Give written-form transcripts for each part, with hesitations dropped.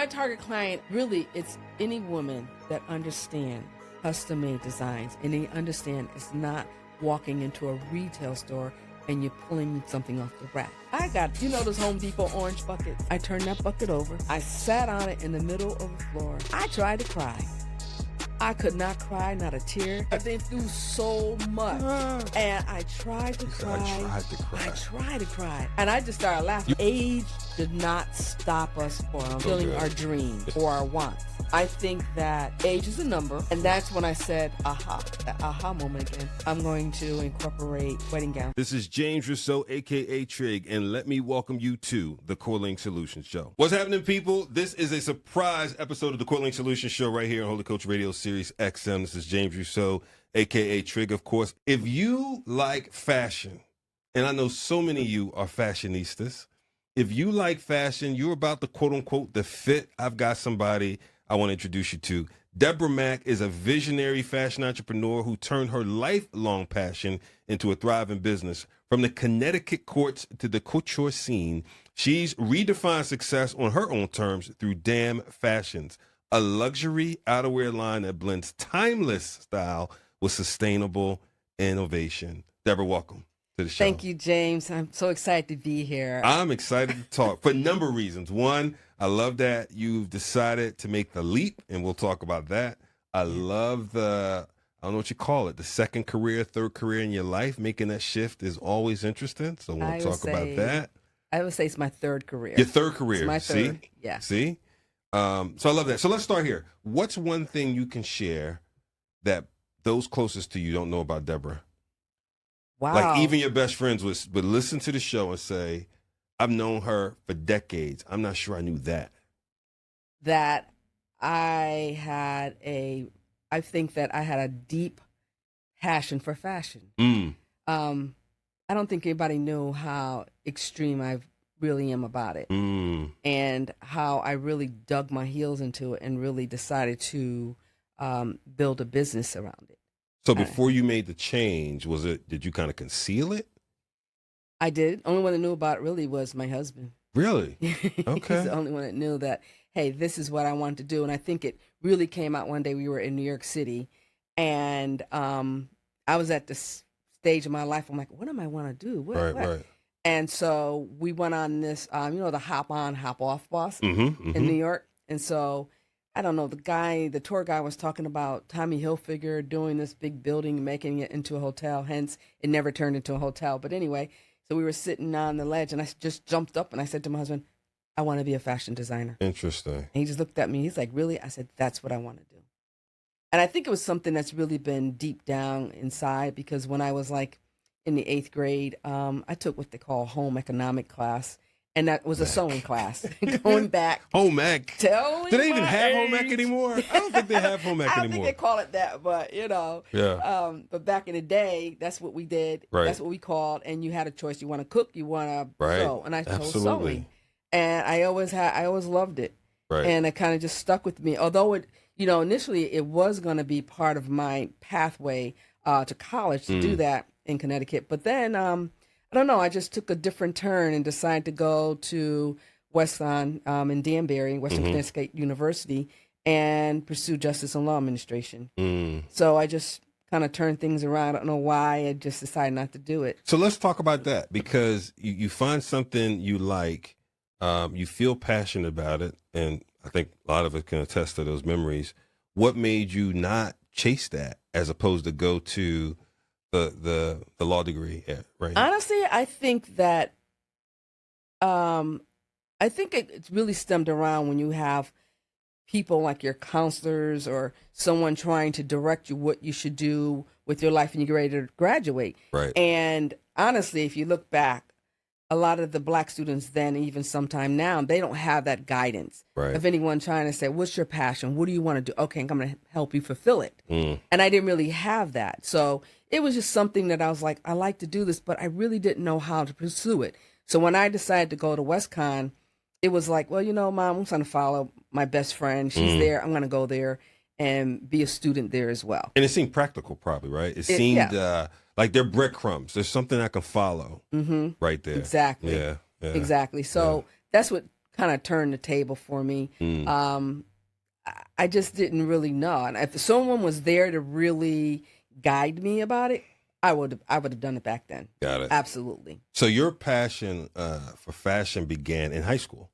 my target client, really, it's any woman that understands custom-made designs, and they understand it's not walking into a retail store and you're pulling something off the rack. I got, those Home Depot orange buckets? I turned that bucket over. I sat on it in the middle of the floor. I tried to cry. I could not cry, not a tear. I've been through so much. And I tried to cry. I tried to cry. And I just started laughing. Age did not stop us from fulfilling our dreams or our wants. I think that age is a number, and that's when I said, that aha moment again. I'm going to incorporate wedding gowns. This is James Rousseau, a.k.a. Trig, and let me welcome you to the Corling Solutions Show. What's happening, people? This is a surprise episode of the Corling Solutions Show right here on Holy Coach Radio Series XM. This is James Rousseau, a.k.a. Trig, of course. If you like fashion, and I know so many of you are fashionistas, if you like fashion, you're about the quote-unquote the fit, I've got somebody I want to introduce you to. Deborah Mack is a visionary fashion entrepreneur who turned her lifelong passion into a thriving business. From the Connecticut courts to the couture scene, she's redefined success on her own terms through Damn Fashions, a luxury outerwear line that blends timeless style with sustainable innovation. Deborah, welcome to the show. Thank you, James. I'm so excited to be here. I'm excited to talk for a number of reasons. One, I love that you've decided to make the leap, and we'll talk about that. I love I don't know what you call it, the second career, third career in your life. Making that shift is always interesting, so we'll talk about that. I would say it's my third career. Your third career. It's my third, See? yeah. See? So I love that. So let's start here. What's one thing you can share that those closest to you don't know about Deborah? Wow. Like even your best friends would listen to the show and say, I've known her for decades. I'm not sure I knew that. That I think that I had a deep passion for fashion. I don't think anybody knew how extreme I really am about it. And how I really dug my heels into it and really decided to build a business around it. So before you made the change, did you kind of conceal it? I did. Only one that knew about it really was my husband. Really? Okay. He's the only one that knew that, hey, this is what I want to do. And I think it really came out one day. We were in New York City, and I was at this stage of my life. I'm like, what do I want to do? What? And so we went on this, the hop on, hop off bus in New York. And so, I don't know, the tour guy was talking about Tommy Hilfiger doing this big building, making it into a hotel. Hence, it never turned into a hotel. But anyway, so we were sitting on the ledge, and I just jumped up, and I said to my husband, I want to be a fashion designer. Interesting. And he just looked at me. He's like, really? I said, that's what I want to do. And I think it was something that's really been deep down inside, because when I was like in the 8th grade, I took what they call home economic class. And that was a sewing class. Going back. Home ec. Do they even have home ec anymore? I don't think they have home ec anymore. I don't think they call it that, but Yeah. But back in the day, that's what we did. Right. That's what we called. And you had a choice. You want to cook, you want to sew. And I chose sewing. And I always loved it. Right. And it kind of just stuck with me. Although initially it was going to be part of my pathway to college to do that in Connecticut. But then, I don't know, I just took a different turn and decided to go to Western in Danbury, Western Connecticut University, and pursue justice and law administration. So I just kind of turned things around. I don't know why. I just decided not to do it. So let's talk about that, because you find something you like, you feel passionate about it, and I think a lot of us can attest to those memories. What made you not chase that as opposed to go to the law degree? Yeah, right. Honestly, I think that it's really stemmed around when you have people like your counselors or someone trying to direct you what you should do with your life and you get ready to graduate. Right. And honestly, if you look back, a lot of the black students then, even sometime now, they don't have that guidance of anyone trying to say, what's your passion? What do you want to do? Okay, I'm going to help you fulfill it. And I didn't really have that. So it was just something that I was like, I like to do this, but I really didn't know how to pursue it. So when I decided to go to WestCon, it was like, well, Mom, I'm trying to follow my best friend. She's there. I'm going to go there and be a student there as well. And it seemed practical, probably, right? It seemed like they're breadcrumbs. There's something I can follow right there. Exactly. Yeah. Exactly. So that's what kind of turned the table for me. Mm. I just didn't really know. And if someone was there to really guide me about it, I would have done it back then. Got it. Absolutely. So your passion for fashion began in high school?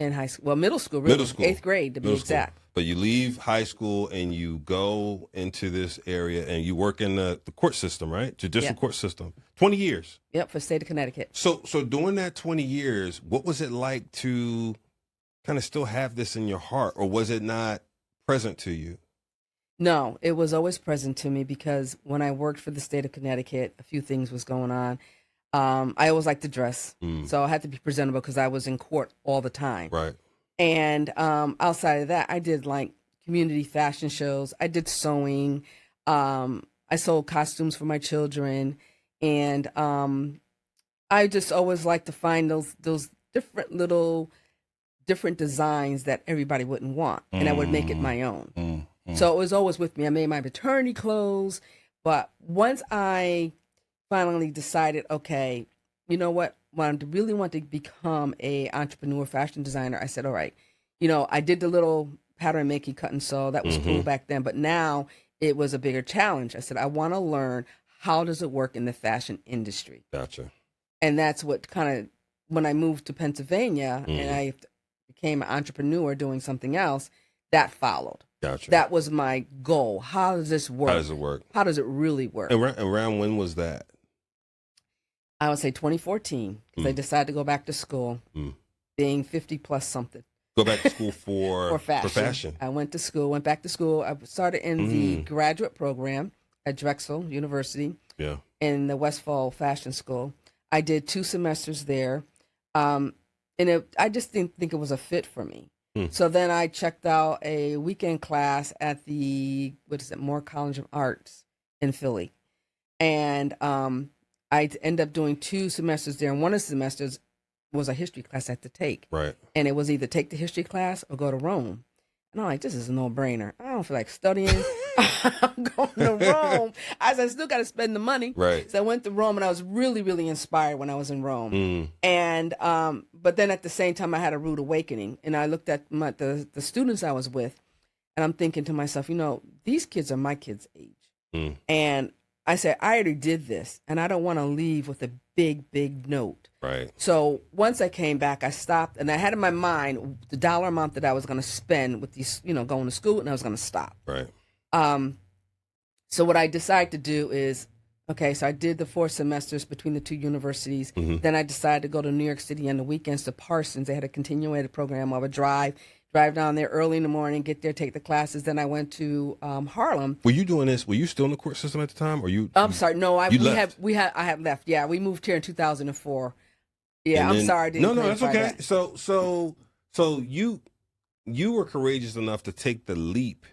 In high school. Well, middle school, really. Middle school. 8th grade, to be exact. But you leave high school and you go into this area and you work in the court system, right? Judicial court system. 20 years. Yep, for the state of Connecticut. So during that 20 years, what was it like to kind of still have this in your heart, or was it not present to you? No, it was always present to me because when I worked for the state of Connecticut, a few things was going on. I always liked to dress, so I had to be presentable because I was in court all the time. Right. And outside of that, I did like community fashion shows. I did sewing. I sold costumes for my children, and I just always liked to find those different designs that everybody wouldn't want, and I would make it my own. So it was always with me. I made my maternity clothes, but once I finally decided, okay, you know what, when I really want to become a entrepreneur fashion designer, I said, all right, I did the little pattern making, cut and sew. That was cool back then, but now it was a bigger challenge. I said, I want to learn, how does it work in the fashion industry? Gotcha. And that's what kind of, when I moved to Pennsylvania and I became an entrepreneur doing something else, that followed. Gotcha. That was my goal. How does this work? How does it work? How does it really work? And around when was that? I would say 2014, because I decided to go back to school, being 50 plus something. Go back to school for fashion. I went back to school. I started in the graduate program at Drexel University in the Westfall Fashion School. I did 2 semesters there, and I just didn't think it was a fit for me. So then I checked out a weekend class at the, Moore College of Arts in Philly. And I ended up doing 2 semesters there. And one of the semesters was a history class I had to take. Right. And it was either take the history class or go to Rome. And I'm like, this is a no-brainer. I don't feel like studying. I'm going to Rome. I said, I still got to spend the money. Right. So I went to Rome, and I was really, really inspired when I was in Rome. And but then at the same time, I had a rude awakening. And I looked at the students I was with, and I'm thinking to myself, these kids are my kids' age. And I said, I already did this, and I don't want to leave with a big, big note. Right. So once I came back, I stopped, and I had in my mind the dollar amount that I was going to spend with these, going to school, and I was going to stop. Right. So what I decided to do is, okay, so I did the 4 semesters between the 2 universities. Then I decided to go to New York City on the weekends to Parsons. They had a continuated program. I would drive down there early in the morning, get there, take the classes. Then I went to Harlem. Were you doing this? Were you still in the court system at the time, or you? I'm sorry, no, I had left. Yeah, we moved here in 2004. Yeah, I'm sorry. I didn't no, that's okay. That. So you were courageous enough to take the leap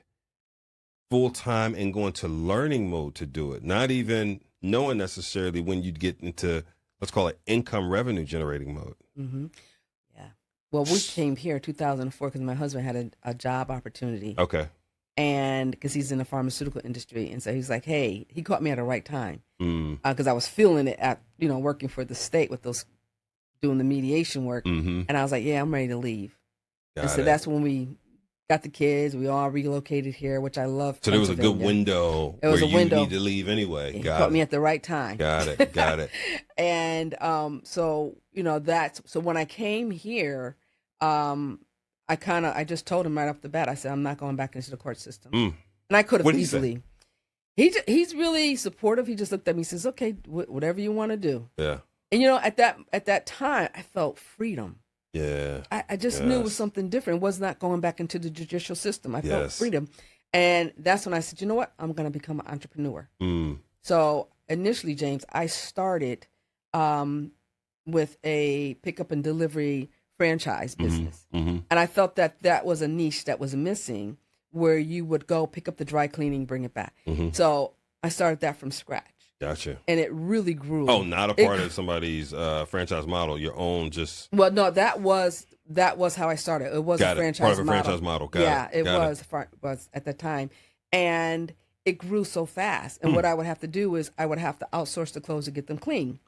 full time and go into learning mode to do it, not even knowing necessarily when you'd get into, let's call it, income revenue generating mode. Yeah. Well, we came here in 2004 because my husband had a job opportunity. Okay. And because he's in the pharmaceutical industry, and so he's like, hey, he caught me at the right time because I was feeling it at working for the state with those doing the mediation work, and I was like, yeah, I'm ready to leave. So that's when we got the kids. We all relocated here, which I love. So there was a good window where you need to leave anyway. He caught me at the right time. Got it. And so so when I came here, I just told him right off the bat. I said, I'm not going back into the court system. And I could have easily. He's really supportive. He just looked at me and says, okay, whatever you want to do. Yeah. And at that time, I felt freedom. Yeah. I just knew it was something different. It was not going back into the judicial system. I felt freedom. And that's when I said, you know what? I'm going to become an entrepreneur. So initially, James, I started with a pickup and delivery franchise business. And I felt that was a niche that was missing, where you would go pick up the dry cleaning, bring it back. So I started that from scratch. Gotcha. And it really grew. Oh, not a part of somebody's franchise model, your own just. Well, no, that was how I started. It was a franchise model. Part of a franchise model. It was at the time. And it grew so fast. And what I would have to do is I would have to outsource the clothes to get them clean.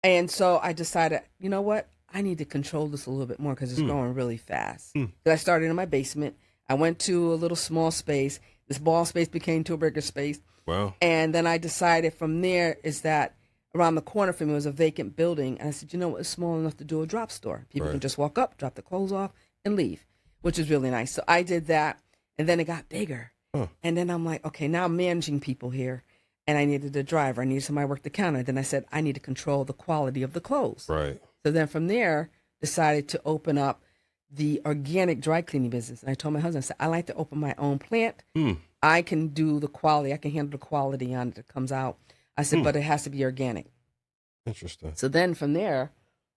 And so I decided, you know what? I need to control this a little bit more because it's growing really fast. 'Cause I started in my basement. I went to a little small space. This small space became to a bigger space. Wow. And then I decided from there is that around the corner from me was a vacant building. And I said, you know what, it's small enough to do a drop store. People can just walk up, drop the clothes off, and leave, which is really nice. So I did that, and then it got bigger. And then I'm like, okay, now I'm managing people here, and I needed a driver. I needed somebody to work the counter. Then I said, I need to control the quality of the clothes. Right. So then from there, decided to open up the organic dry cleaning business. And I told my husband, I said, I like to open my own plant. I can do the quality. I can handle the quality on it that comes out. I said, but it has to be organic. Interesting. So then from there,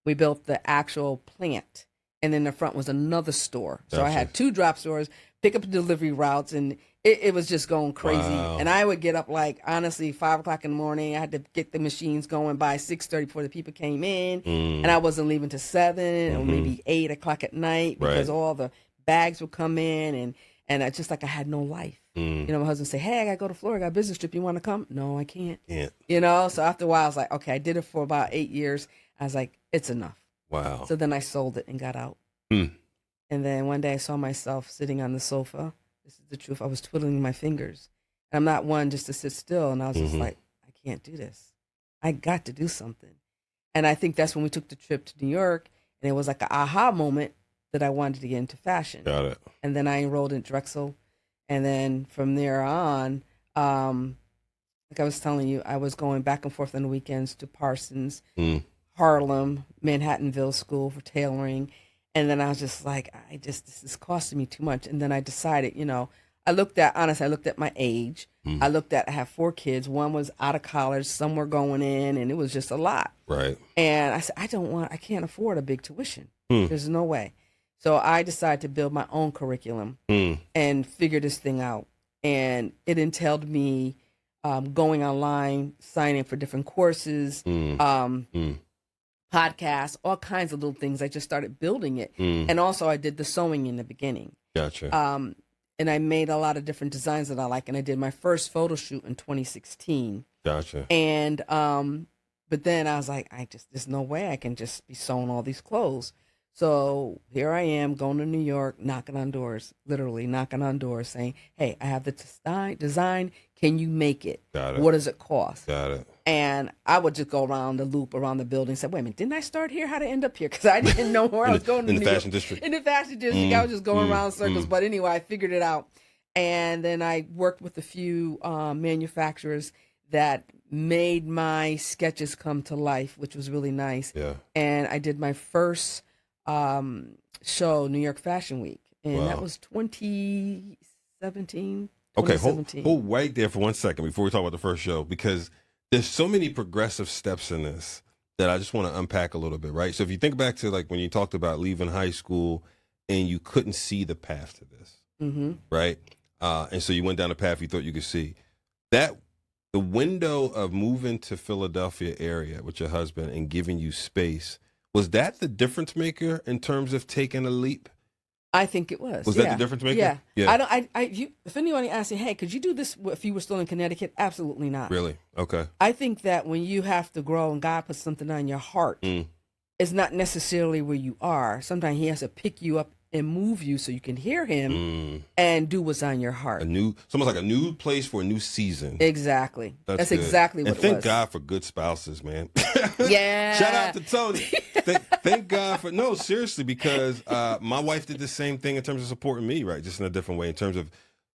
we built the actual plant. And in the front was another store. So I had 2 drop stores, pick up delivery routes, and it was just going crazy. Wow. And I would get up like, honestly, 5 o'clock in the morning. I had to get the machines going by 6:30 before the people came in. And I wasn't leaving till 7 or maybe 8 o'clock at night because all the bags would come in. And I just like I had no life. You know, my husband say, hey, I got to go to Florida. I got a business trip. You want to come? No, I can't. You know, so after a while, I was like, okay, I did it for about 8 years. I was like, it's enough. Wow. So then I sold it and got out. And then one day I saw myself sitting on the sofa. This is the truth. I was twiddling my fingers. And I'm not one just to sit still. And I was just like, I can't do this. I got to do something. And I think that's when we took the trip to New York. And it was like an aha moment that I wanted to get into fashion. Got it. And then I enrolled in Drexel. And then from there on, like I was telling you, I was going back and forth on the weekends to Parsons, Harlem, Manhattanville School for tailoring. And then I was just like, this is costing me too much. And then I decided, you know, I looked at my age. I have 4 kids. One was out of college. Some were going in, and it was just a lot. Right. And I said, I can't afford a big tuition. There's no way. So I decided to build my own curriculum and figure this thing out. And it entailed me going online, signing for different courses, podcasts, all kinds of little things. I just started building it. And also I did the sewing in the beginning. Gotcha. And I made a lot of different designs that I like. And I did my first photo shoot in 2016. Gotcha. And, but then I was like, there's no way I can just be sewing all these clothes. So here I am going to New York, knocking on doors, literally knocking on doors saying, hey, I have the design. Can you make it? Got it. What does it cost? Got it. And I would just go around the loop around the building and say, wait a minute, didn't I start here? How to end up here? Because I didn't know where I was going. In the fashion district. In the fashion district. I was just going around in circles. But anyway, I figured it out. And then I worked with a few manufacturers that made my sketches come to life, which was really nice. Yeah. And I did my first show, New York Fashion Week. And that was 2017. Okay, hold right there for 1 second before we talk about the first show, because there's so many progressive steps in this that I just want to unpack a little bit, right? So if you think back to like when you talked about leaving high school and you couldn't see the path to this, right? And so you went down a path you thought you could see. That the window of moving to Philadelphia area with your husband and giving you space, was that the difference maker in terms of taking a leap? I think it was. Was that the difference maker? Yeah. If anyone asked me, hey, could you do this if you were still in Connecticut? Absolutely not. Really? Okay. I think that when you have to grow and God puts something on your heart, it's not necessarily where you are. Sometimes He has to pick you up and move you so you can hear Him and do what's on your heart. It's almost like a new place for a new season. Exactly. That's good. exactly what it was. And thank God for good spouses, man. Yeah. Shout out to Tony. Thank God for, no, seriously, because my wife did the same thing in terms of supporting me, right? Just in a different way, in terms of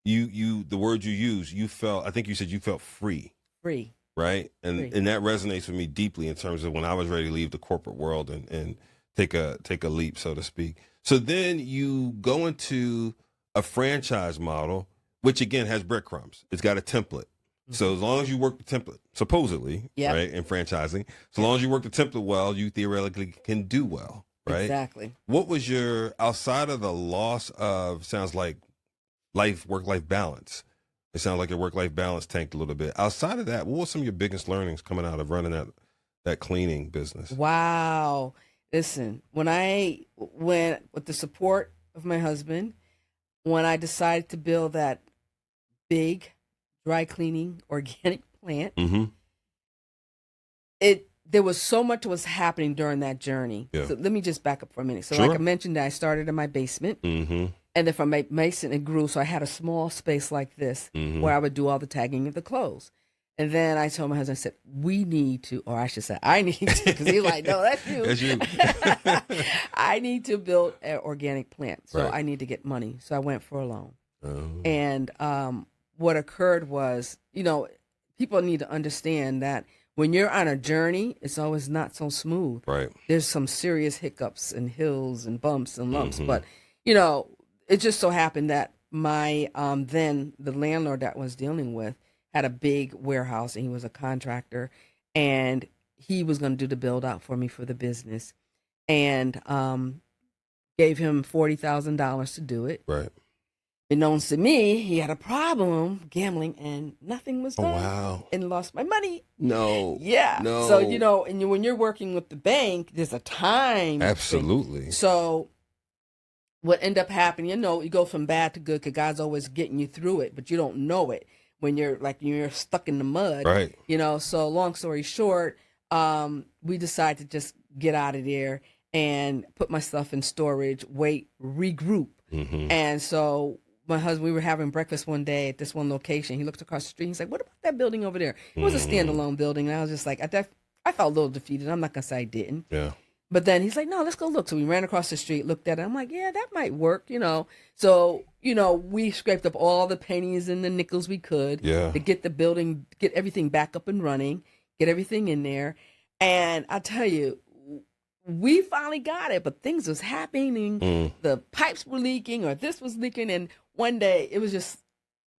the word you use, I think you said you felt free. Free. Right? And that resonates with me deeply in terms of when I was ready to leave the corporate world and take a leap, so to speak. So then you go into a franchise model, which again has breadcrumbs. It's got a template. So as long as you work the template, supposedly, right, in franchising, so long as you work the template well, you theoretically can do well, right? Exactly. What was your, outside of the loss of, sounds like work-life balance, it sounds like your work-life balance tanked a little bit. Outside of that, what were some of your biggest learnings coming out of running that cleaning business? Wow. Listen, when I went with the support of my husband, when I decided to build that big dry cleaning organic plant, there was so much was happening during that journey. Yeah. So let me just back up for a minute. So Sure. like I mentioned, I started in my basement. Mm-hmm. And then from my basement, it grew. So I had a small space like this where I would do all the tagging of the clothes. And then I told my husband, I said, we need to, or I should say, I need to, because he's like, no, that's you. That's you. I need to build an organic plant. So Right. I need to get money. So I went for a loan. Oh. And what occurred was, people need to understand that when you're on a journey, it's always not so smooth. Right. There's some serious hiccups and hills and bumps and lumps. Mhm. But, it just so happened that my then the landlord that I was dealing with had a big warehouse, and he was a contractor, and he was going to do the build out for me for the business, and gave him $40,000 to do it. Right. Unbeknownst to me, he had a problem gambling, and nothing was Oh, done, wow. and lost my money. No. Yeah. No. So when you're working with the bank, there's a time. Absolutely. thing. So what end up happening, you go from bad to good because God's always getting you through it, but you don't know it when you're stuck in the mud. Right. So long story short, we decided to just get out of there and put my stuff in storage, regroup. Mm-hmm. And so my husband, we were having breakfast one day at this one location. He looked across the street. He's like, what about that building over there? It was a standalone building. And I was just like, I felt a little defeated. I'm not going to say I didn't. Yeah. But then he's like, no, let's go look. So we ran across the street, looked at it. I'm like, yeah, that might work, So, we scraped up all the pennies and the nickels we could to get the building, get everything back up and running, get everything in there. And I tell you, we finally got it, but things was happening. The pipes were leaking or this was leaking. And one day it was just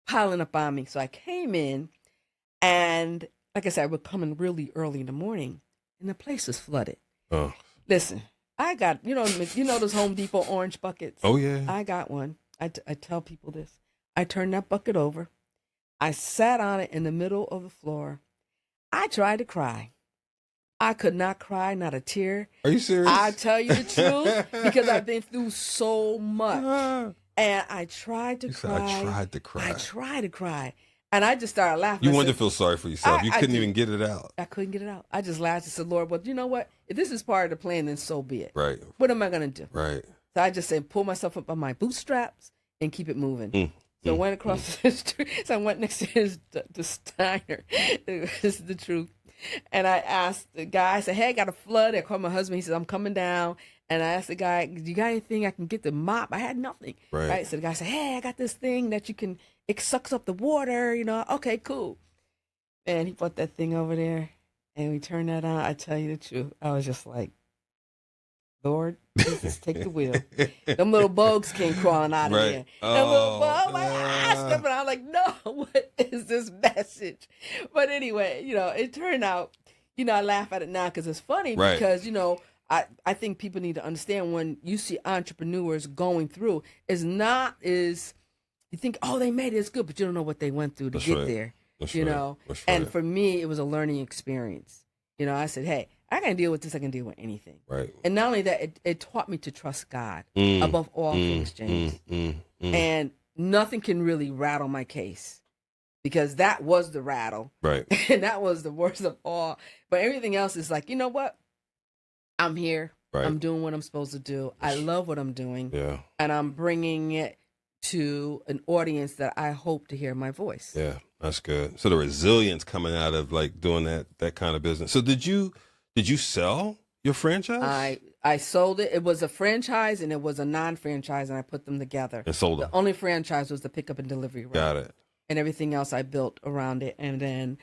piling up on me. So I came in, and like I said, I was coming really early in the morning, and the place was flooded. Oh. Listen, I got, those Home Depot orange buckets? Oh, yeah. I got one. I tell people this. I turned that bucket over. I sat on it in the middle of the floor. I tried to cry. I could not cry, not a tear. Are you serious? I tell you the truth, because I've been through so much. And I tried to cry. I tried to cry. I tried to cry. And I just started laughing. You wanted to feel sorry for yourself. You couldn't even get it out. I couldn't get it out. I just laughed and said, Lord, well, you know what? If this is part of the plan, then so be it. Right. What am I going to do? Right. So I just said, pull myself up on my bootstraps and keep it moving. So I went across the street. So I went next to the Steiner. This is the truth. And I asked the guy, I said, hey, I got a flood. I called my husband. He said, I'm coming down. And I asked the guy, you got anything I can get the mop? I had nothing. Right. So the guy said, hey, I got this thing that it sucks up the water, Okay, cool. And he put that thing over there, and we turned that on. I tell you the truth. I was just like, Lord, Jesus, take the wheel. Them little bugs came crawling out of there. Them little bugs, I stepped and I was like, no, what is this message? But anyway, it turned out, I laugh at it now because it's funny because, I think people need to understand when you see entrepreneurs going through, it's not is you think, oh, they made it, it's good, but you don't know what they went through to get there. That's That's and for me, it was a learning experience. I said, hey, I can deal with this. I can deal with anything. Right. And not only that, it taught me to trust God above all things, James. And nothing can really rattle my case because that was the rattle. Right. And that was the worst of all. But everything else is like, you know what? I'm here. Right. I'm doing what I'm supposed to do. I love what I'm doing. Yeah. And I'm bringing it to an audience that I hope to hear my voice. Yeah, that's good. So the resilience coming out of like doing that kind of business. So did you sell your franchise? I sold it. It was a franchise and it was a non-franchise, and I put them together. And sold them. The only franchise was the pickup and delivery route. Got it. And everything else I built around it. And then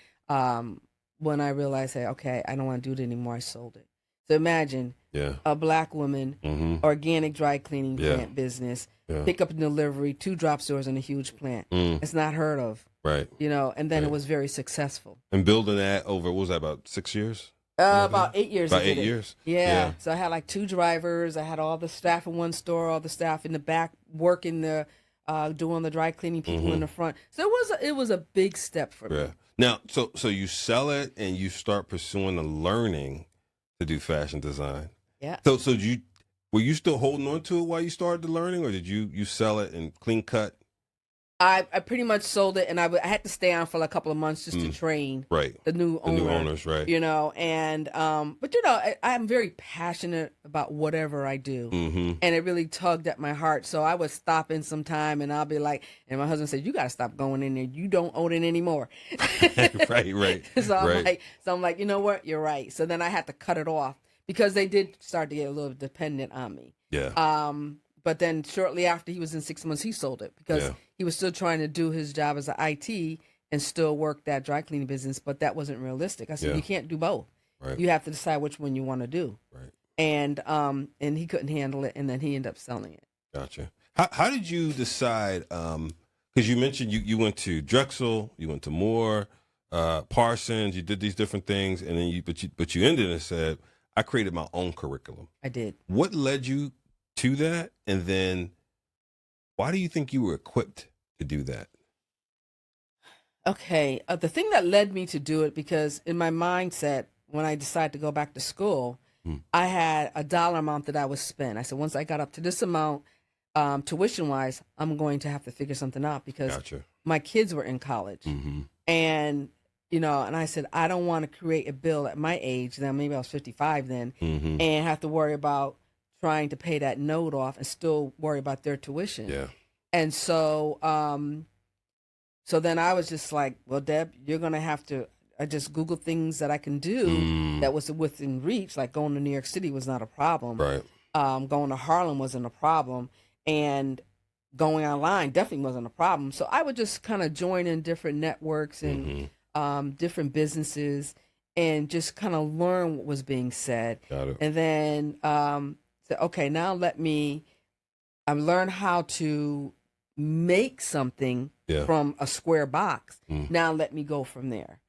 when I realized, hey, okay, I don't want to do it anymore, I sold it. So imagine a black woman, organic dry cleaning plant business, pickup and delivery, 2 drop stores and a huge plant. It's not heard of. Right. And then it was very successful. And building that over, what was that, about 6 years? About 8 years. About 8 years? Yeah. So I had like 2 drivers. I had all the staff in one store, all the staff in the back working doing the dry cleaning, people in the front. So it was a big step for me. Yeah. Now, so you sell it and you start pursuing the learning to do fashion design. Yeah. So were you still holding on to it while you started the learning, or did you sell it and clean cut I pretty much sold it, and I had to stay on for like a couple of months just to train Right. the new The owner, new owners, right. and but I'm very passionate about whatever I do, Mm-hmm. and it really tugged at my heart. So I would stop in sometime, and I'll be like, and my husband said, "You got to stop going in there. You don't own it anymore." Right. So Right. I'm like, you know what? You're right. So then I had to cut it off because they did start to get a little dependent on me. Yeah. But then shortly after he was in 6 months, he sold it because Yeah. he was still trying to do his job as an IT and still work that dry cleaning business, but that wasn't realistic. I said, Yeah. you can't do both. Right. You have to decide which one you want to do. Right. And he couldn't handle it, and then he ended up selling it. Gotcha. How did you decide? Because you mentioned you went to Drexel, you went to Moore, Parsons, you did these different things, and then but you ended and said, I created my own curriculum. I did. What led you to that, and then why do you think you were equipped to do that? Okay, the thing that led me to do it, because in my mindset, when I decided to go back to school, I had a dollar amount that I would spend. I said, once I got up to this amount, tuition-wise, I'm going to have to figure something out because Gotcha. my kids were in college. Mm-hmm. And, and I said, I don't want to create a bill at my age, then maybe I was 55 then, Mm-hmm. and have to worry about trying to pay that note off and still worry about their tuition. Yeah. And so, so then I was just like, well, Deb, you're going to have to, I just Googled things that I can do that was within reach. Like going to New York City was not a problem. Right. Going to Harlem wasn't a problem. And going online definitely wasn't a problem. So I would just kind of join in different networks and different businesses and just kind of learn what was being said. Got it. And then say, okay, now let me learn how to make something from a square box. Now let me go from there.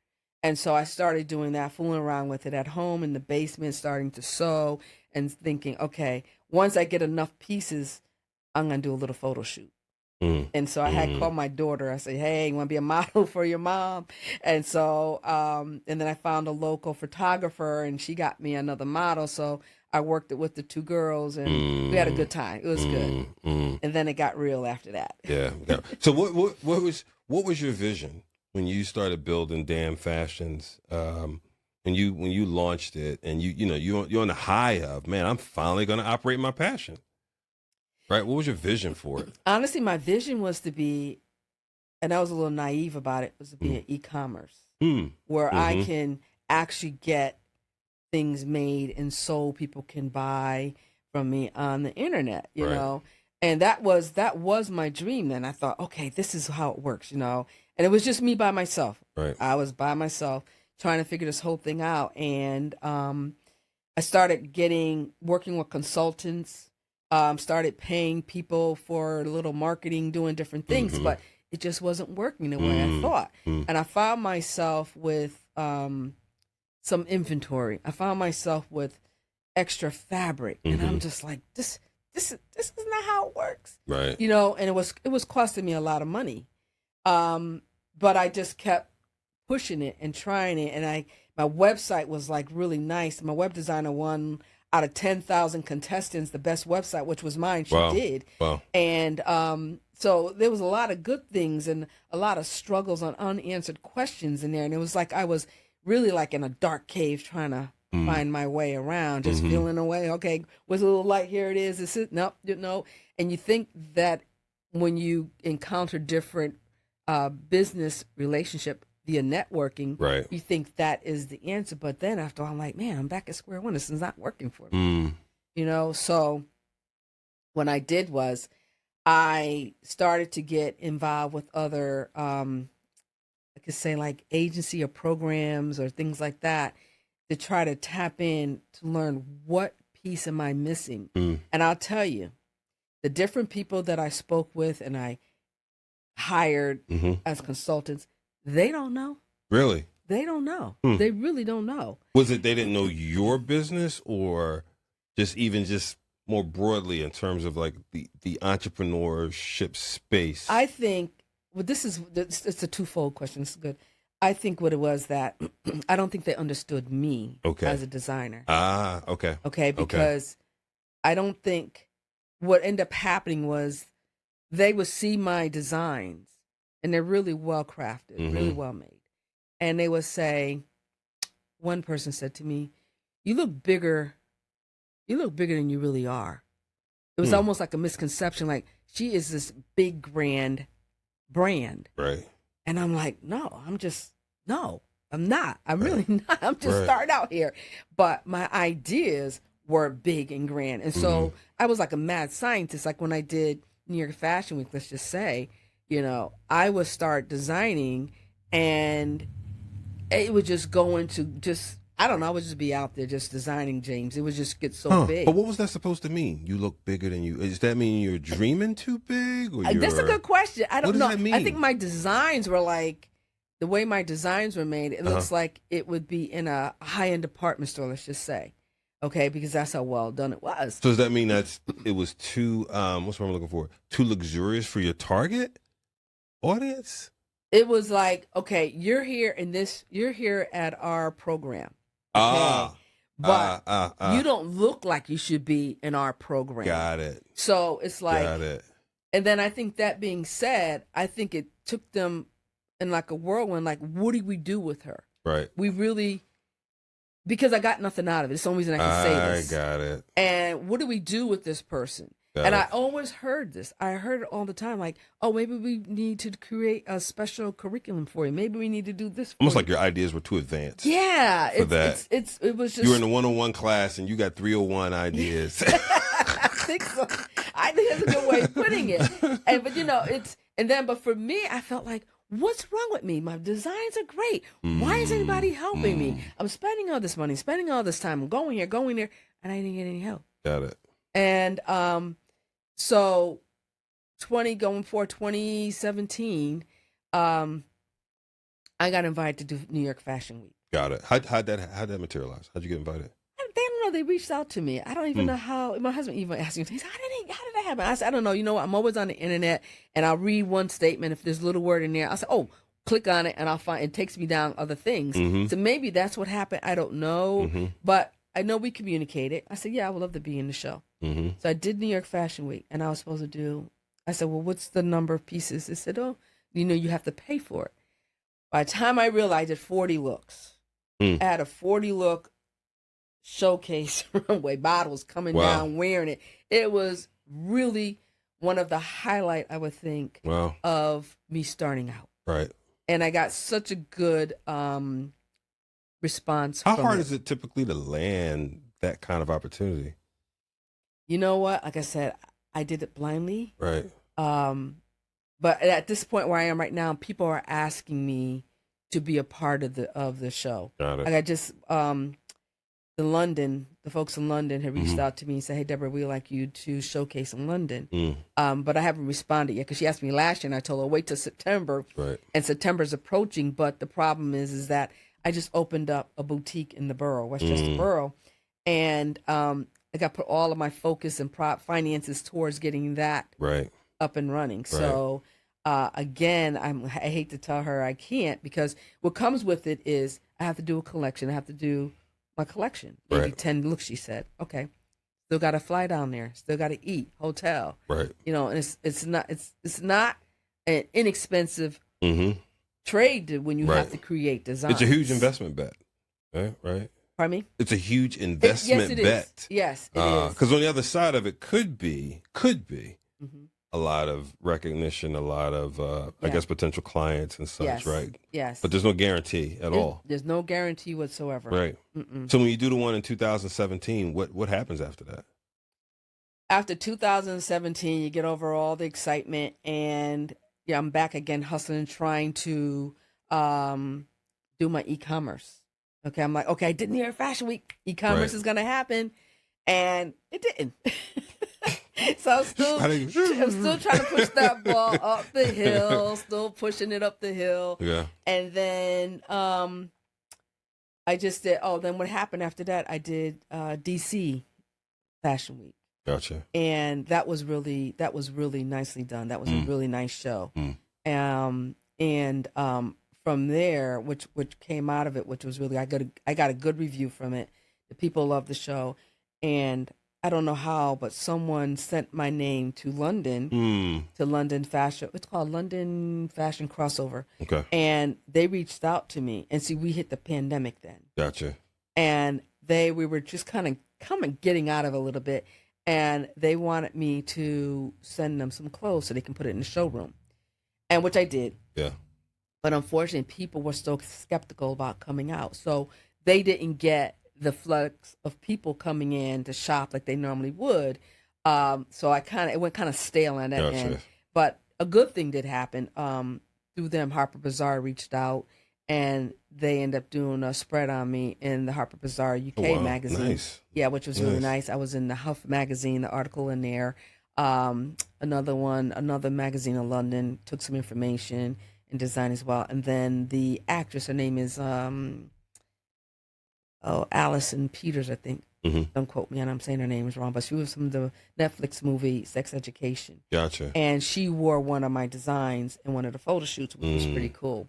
And so I started doing that, fooling around with it at home in the basement, starting to sew and thinking, okay, once I get enough pieces, I'm going to do a little photo shoot. And so I had called my daughter. I said, hey, you want to be a model for your mom? And so, and then I found a local photographer and she got me another model. So I worked it with the two girls and we had a good time. It was good. And then it got real after that. Yeah. So what was your vision when you started building Damn Fashions? And when you launched it and you're on the high of, man, I'm finally going to operate my passion. Right. What was your vision for it? Honestly, my vision was to be, and I was a little naive about it, was to be an e-commerce where I can actually get things made and sold. People can buy from me on the internet, you know, and that was my dream. Then I thought, okay, this is how it works, and it was just me by myself. Right. I was by myself trying to figure this whole thing out. And I started working with consultants. Started paying people for a little marketing, doing different things, but it just wasn't working the way I thought. And I found myself with some inventory. I found myself with extra fabric, and I'm just like, this is not how it works, right? And it was costing me a lot of money, but I just kept pushing it and trying it, and my website was like really nice. My web designer won out of 10,000 contestants the best website, which was mine. She did. Wow. And so there was a lot of good things and a lot of struggles on unanswered questions in there. And it was like I was really like in a dark cave trying to find my way around, just feeling away. Okay, was a little light, here it is. This is nope, no. And you think that when you encounter different business relationship via networking, right, you think that is the answer. But then after all, I'm like, man, I'm back at square one. This is not working for me. So what I did was I started to get involved with other, I could say like agency or programs or things like that to try to tap in to learn what piece am I missing. And I'll tell you, the different people that I spoke with and I hired as consultants, they don't know. Really? They don't know. They really don't know. Was it they didn't know your business, or just more broadly in terms of like the entrepreneurship space? I think, well, it's a twofold question. It's good. I think what it was that I don't think they understood me as a designer. Ah, okay. Okay, because I don't think what ended up happening was they would see my designs and they're really well crafted, really well made. And they would say, one person said to me, "You look bigger. You look bigger than you really are." It was almost like a misconception, like she is this big grand brand. Right. And I'm like, no, I'm not. I'm really not. I'm just starting out here. But my ideas were big and grand. And so I was like a mad scientist. Like when I did New York Fashion Week, let's just say, I would start designing and it would just go into I don't know, I would just be out there just designing, James. It would just get so big. But what was that supposed to mean? You look bigger than you. Does that mean you're dreaming too big? Or that's a good question. I don't know. What does that mean? I think my designs were like, the way my designs were made, it looks like it would be in a high-end department store, let's just say. Okay, because that's how well done it was. So does that mean it was too, what's what I'm looking for? Too luxurious for your target audience? It was like, okay, you're here at our program. Okay? But you don't look like you should be in our program. Got it. So it's like, got it. And then I think that being said, I think it took them in like a whirlwind, like, what do we do with her? Right. We really, because I got nothing out of it. It's the only reason I can say this. I got it. And what do we do with this person? I always heard this. I heard it all the time. Like, oh, maybe we need to create a special curriculum for you. Maybe we need to do this for Almost you. like your ideas were too advanced. Yeah. For that. It was just. You were in the 101 class and you got 301 ideas. I think so. I think that's a good way of putting it. But for me, I felt like, what's wrong with me? My designs are great. Why is anybody helping me? I'm spending all this money, spending all this time, going here, and I didn't get any help. Got it. And so 2017, I got invited to do New York Fashion Week. Got it. How'd that materialize? How'd you get invited? They don't know. They reached out to me. I don't even know how. My husband even asked me, how did that happen? I said, I don't know. You know what? I'm always on the internet, and I'll read one statement. If there's a little word in there, I'll say, oh, click on it, and I'll find it takes me down other things. So maybe that's what happened. I don't know. But I know we communicated. I said, yeah, I would love to be in the show. So I did New York Fashion Week, and I was supposed to do, I said, well, what's the number of pieces? They said, oh, you have to pay for it. By the time I realized I did 40 looks. I had a 40 look showcase runway, bottles coming down, wearing it. It was really one of the highlight, I would think, of me starting out. Right. And I got such a good response. How hard is it typically to land that kind of opportunity? You know what? Like I said, I did it blindly. Right. But at this point where I am right now, people are asking me to be a part of the show. Got it. Like I just the folks in London had reached out to me and said, hey, Deborah, we'd like you to showcase in London. But I haven't responded yet because she asked me last year and I told her, wait till September. Right. And September's approaching. But the problem is that I just opened up a boutique in the borough, Westchester Borough. And I got to put all of my focus and finances towards getting that up and running. Right. So again, I hate to tell her I can't, because what comes with it is I have to do a collection. I have to do my collection, maybe 10 looks, she said. Okay. Still got to fly down there. Still got to eat, hotel. Right. And it's not an inexpensive trade when you have to create designs. It's a huge investment bet. Right. Pardon me? It's a huge investment bet. Yes, it is. Because on the other side of it could be a lot of recognition, a lot of, I guess, potential clients and such, right? Yes. But there's no guarantee at all. There's no guarantee whatsoever. Right. So when you do the one in 2017, what happens after that? After 2017, you get over all the excitement, and I'm back again hustling, trying to do my e-commerce. Okay, I'm like, okay, I did New York Fashion Week. E-commerce is going to happen. And it didn't. So I'm still trying to push that ball up the hill, still pushing it up the hill. Yeah. And then I just did, then what happened after that, I did DC Fashion Week. Gotcha. And that was really nicely done. That was a really nice show. From there, which came out of it, which was really, I got a good review from it. The people loved the show, and I don't know how, but someone sent my name to London, to London Fashion. It's called London Fashion Crossover. Okay. And they reached out to me. And see, we hit the pandemic then. Gotcha. And we were just kind of getting out of it a little bit. And they wanted me to send them some clothes so they can put it in the showroom. And which I did. Yeah. But unfortunately, people were so skeptical about coming out. So they didn't get the flux of people coming in to shop like they normally would. So it went kind of stale on that end. But a good thing did happen. Through them, Harper Bazaar reached out, and they ended up doing a spread on me in the Harper Bazaar UK magazine. Nice. Yeah, which was really nice. I was in the Huff magazine, the article in there. Another magazine in London, took some information and design as well. And then the actress, her name is Alison Peters, I think. Don't quote me, and I'm saying her name is wrong, but she was from the Netflix movie Sex Education. Gotcha. And she wore one of my designs in one of the photo shoots, which was pretty cool.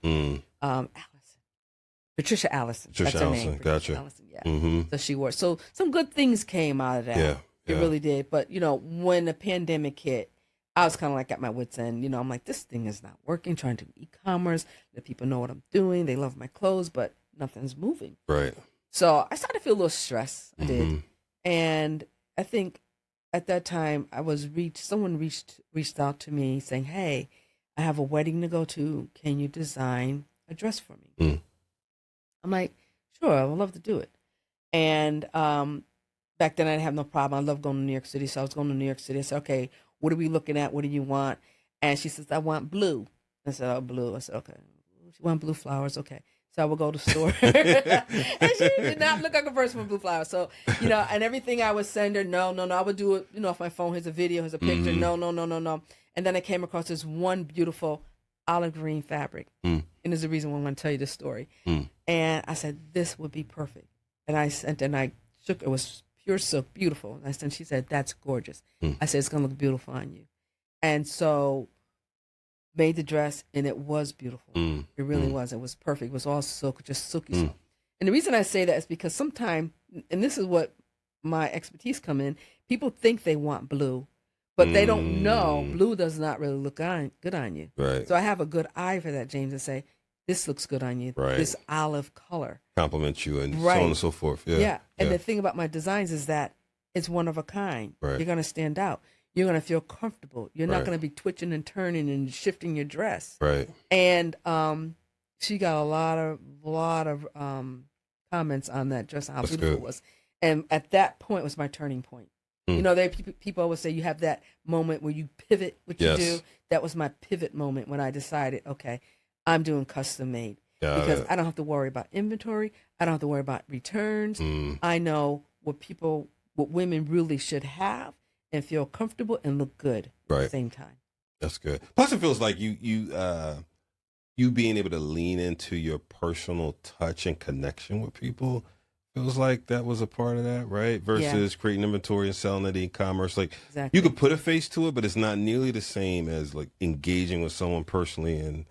Patricia Allison. That's her name. Gotcha. Allison, yeah. So she wore. So some good things came out of that. Yeah. It really did. But, when the pandemic hit, I was kind of like at my wit's end. I'm like, this thing is not working, trying to do e-commerce. Let people know what I'm doing. They love my clothes, but nothing's moving. Right. So I started to feel a little stressed. I did. And I think at that time someone reached out to me saying, hey, I have a wedding to go to. Can you design a dress for me? I'm like, sure, I would love to do it. And back then I didn't have no problem. I love going to New York City. So I was going to New York City. I said, okay, what are we looking at? What do you want? And she says, I want blue. I said, oh, blue. I said, okay. She want blue flowers. Okay. So I would go to the store. And she did not look like a person with blue flowers. So, and everything I would send her, no. I would do it, off my phone. Here's a video, here's a picture. No. And then I came across this one beautiful olive green fabric. And there's a reason why I'm going to tell you this story. And I said, this would be perfect. And I sent, and I shook, it was pure silk, beautiful. And I sent, she said, that's gorgeous. I said, it's going to look beautiful on you. And so made the dress, and it was beautiful. It really was. It was perfect. It was all silk, just silky soft. And the reason I say that is because sometimes, and this is what my expertise come in, people think they want blue, but they don't know blue does not really look good on you. Right. So I have a good eye for that, James, and say, this looks good on you. Right. This olive color. Compliment you and so on and so forth. Yeah. And the thing about my designs is that it's one of a kind. Right. You're going to stand out. You're going to feel comfortable. You're not going to be twitching and turning and shifting your dress. Right. And she got a lot of comments on that dress, how beautiful it was. And at that point was my turning point. There people always say you have that moment where you pivot what you do. That was my pivot moment when I decided, okay, I'm doing custom made. Because I don't have to worry about inventory. I don't have to worry about returns. I know what women really should have and feel comfortable and look good at the same time. That's good. Plus, it feels like you being able to lean into your personal touch and connection with people feels like that was a part of that, right? Versus creating inventory and selling it in e-commerce. Like you could put a face to it, but it's not nearly the same as like engaging with someone personally and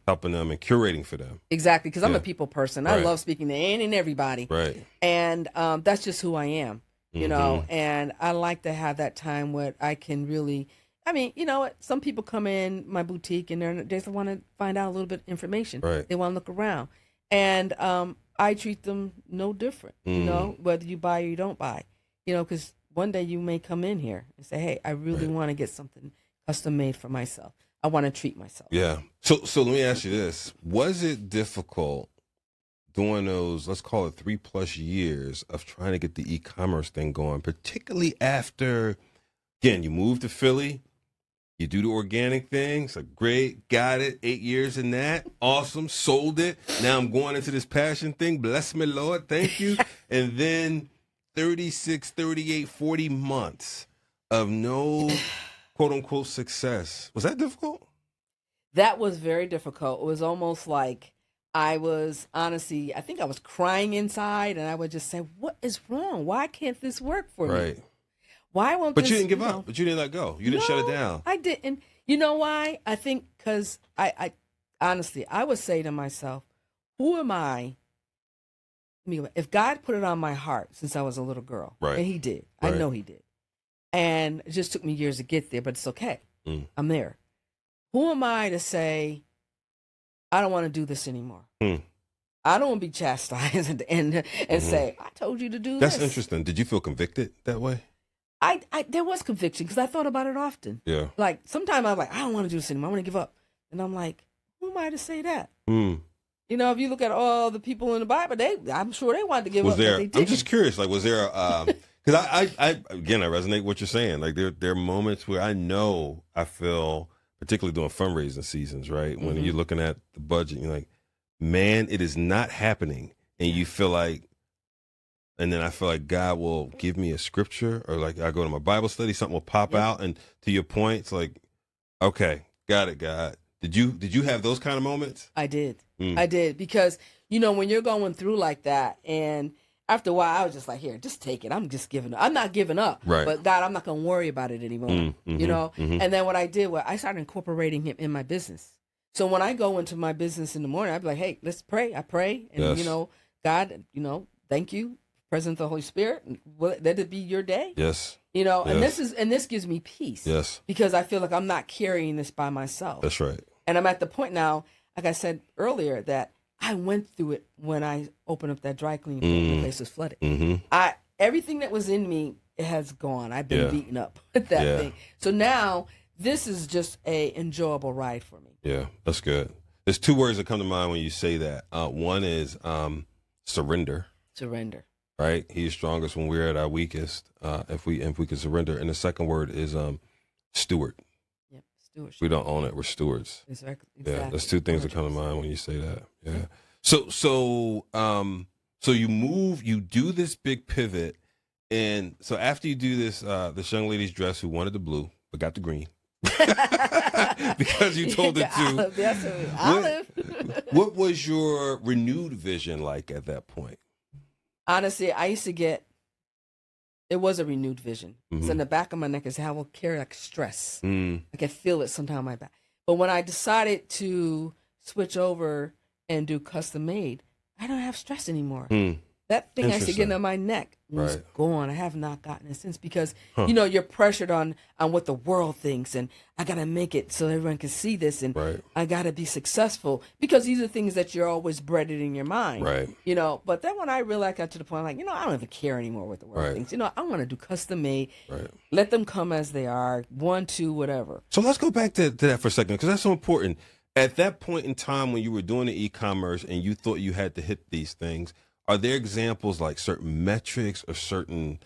helping them and curating for them. Exactly, because I'm a people person. I love speaking to any and everybody. Right. And that's just who I am. And I like to have that time where I can really, some people come in my boutique and they just want to find out a little bit of information. Right. They want to look around. And I treat them no different, whether you buy or you don't buy, because one day you may come in here and say, hey, I really want to get something custom made for myself. I want to treat myself. Yeah. So let me ask you this. Was it difficult during those, let's call it 3+ years of trying to get the e-commerce thing going, particularly after, again, you moved to Philly, you do the organic thing, so great, got it, 8 years in that, awesome, sold it, now I'm going into this passion thing, bless me, Lord, thank you, and then 36, 38, 40 months of no quote-unquote success. Was that difficult? That was very difficult. It was almost like I think I was crying inside, and I would just say, what is wrong? Why can't this work for me? Why won't But you didn't give up. But you didn't let go. You didn't shut it down. I didn't. You know why? I think because I honestly, I would say to myself, who am I? If God put it on my heart since I was a little girl, and he did. I know he did. And it just took me years to get there, but it's okay. Mm. I'm there. Who am I to say, I don't want to do this anymore? Mm. I don't want to be chastised and say, I told you to do That's this. interesting. Did you feel convicted that way? There was conviction because I thought about it often. Yeah. Like sometimes I'm like, I don't want to do this anymore. I want to give up. And I'm like, who am I to say that? Mm. You know, if you look at all the people in the Bible, I'm sure they wanted to give up, but they didn't. I'm just curious. Like, was there? Because I again, I resonate with what you're saying. Like, there are moments where I feel, particularly during fundraising seasons, right? When you're looking at the budget, you're like, man, it is not happening, and you feel like. And then I feel like God will give me a scripture, or like I go to my Bible study, something will pop out. And to your point, it's like, okay, got it, God. Did you have those kind of moments? I did. I did, because, you know, when you're going through like that, and after a while, I was just like, here, just take it. I'm just giving up. I'm not giving up. Right. But God, I'm not going to worry about it anymore. You know? And then what I did was I started incorporating him in my business. So when I go into my business in the morning, I'd be like, hey, let's pray. I pray. And, you know, God, you know, thank you. Presence of the Holy Spirit, let it be your day. Yes. You know, and this gives me peace. Yes. Because I feel like I'm not carrying this by myself. That's right. And I'm at the point now, like I said earlier, that I went through it when I opened up that dry cleaning plant and the place was flooded. Everything that was in me has gone. I've been beaten up with that thing. So now this is just a enjoyable ride for me. Yeah, that's good. There's two words that come to mind when you say that. One is surrender. Surrender. Right? He is strongest when we're at our weakest, if we can surrender. And the second word is steward. Yep, stewardship. We don't own it, we're stewards. Exactly. Yeah, that's two things that come to mind when you say that. Yeah. So you do this big pivot, and so after you do this, this young lady's dress who wanted the blue but got the green. Because you told her to. Olive. What was your renewed vision like at that point? Honestly, I used to it was a renewed vision. So in the back of my neck is how I will carry like stress. I can feel it sometimes in my back. But when I decided to switch over and do custom made, I don't have stress anymore. That thing I used to get on my neck was gone. I have not gotten it since, because, you know, you're pressured on what the world thinks, and I got to make it so everyone can see this, and I got to be successful, because these are things that you're always bred in your mind, you know. But then when I realized, I got to the point, like, you know, I don't even care anymore what the world thinks. You know, I want to do custom made, let them come as they are, 1, 2, whatever. So let's go back to that for a second, because that's so important. At that point in time when you were doing the e-commerce and you thought you had to hit these things, are there examples like certain metrics or certain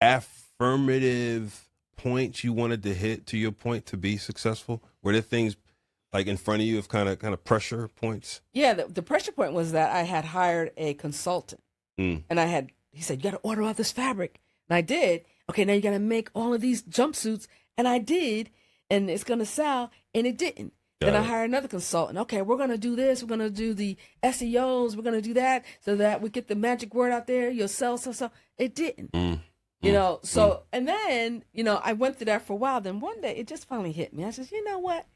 affirmative points you wanted to hit, to your point, to be successful? Were there things like in front of you of kind of pressure points? Yeah, the pressure point was that I had hired a consultant, and he said, you got to order all this fabric. And I did. Okay, now you got to make all of these jumpsuits. And I did, and it's going to sell, and it didn't. Then I hired another consultant. Okay, we're going to do this. We're going to do the SEOs. We're going to do that so that we get the magic word out there. You'll sell. It didn't. You know, so, and then, you know, I went through that for a while. Then one day it just finally hit me. I said, you know what?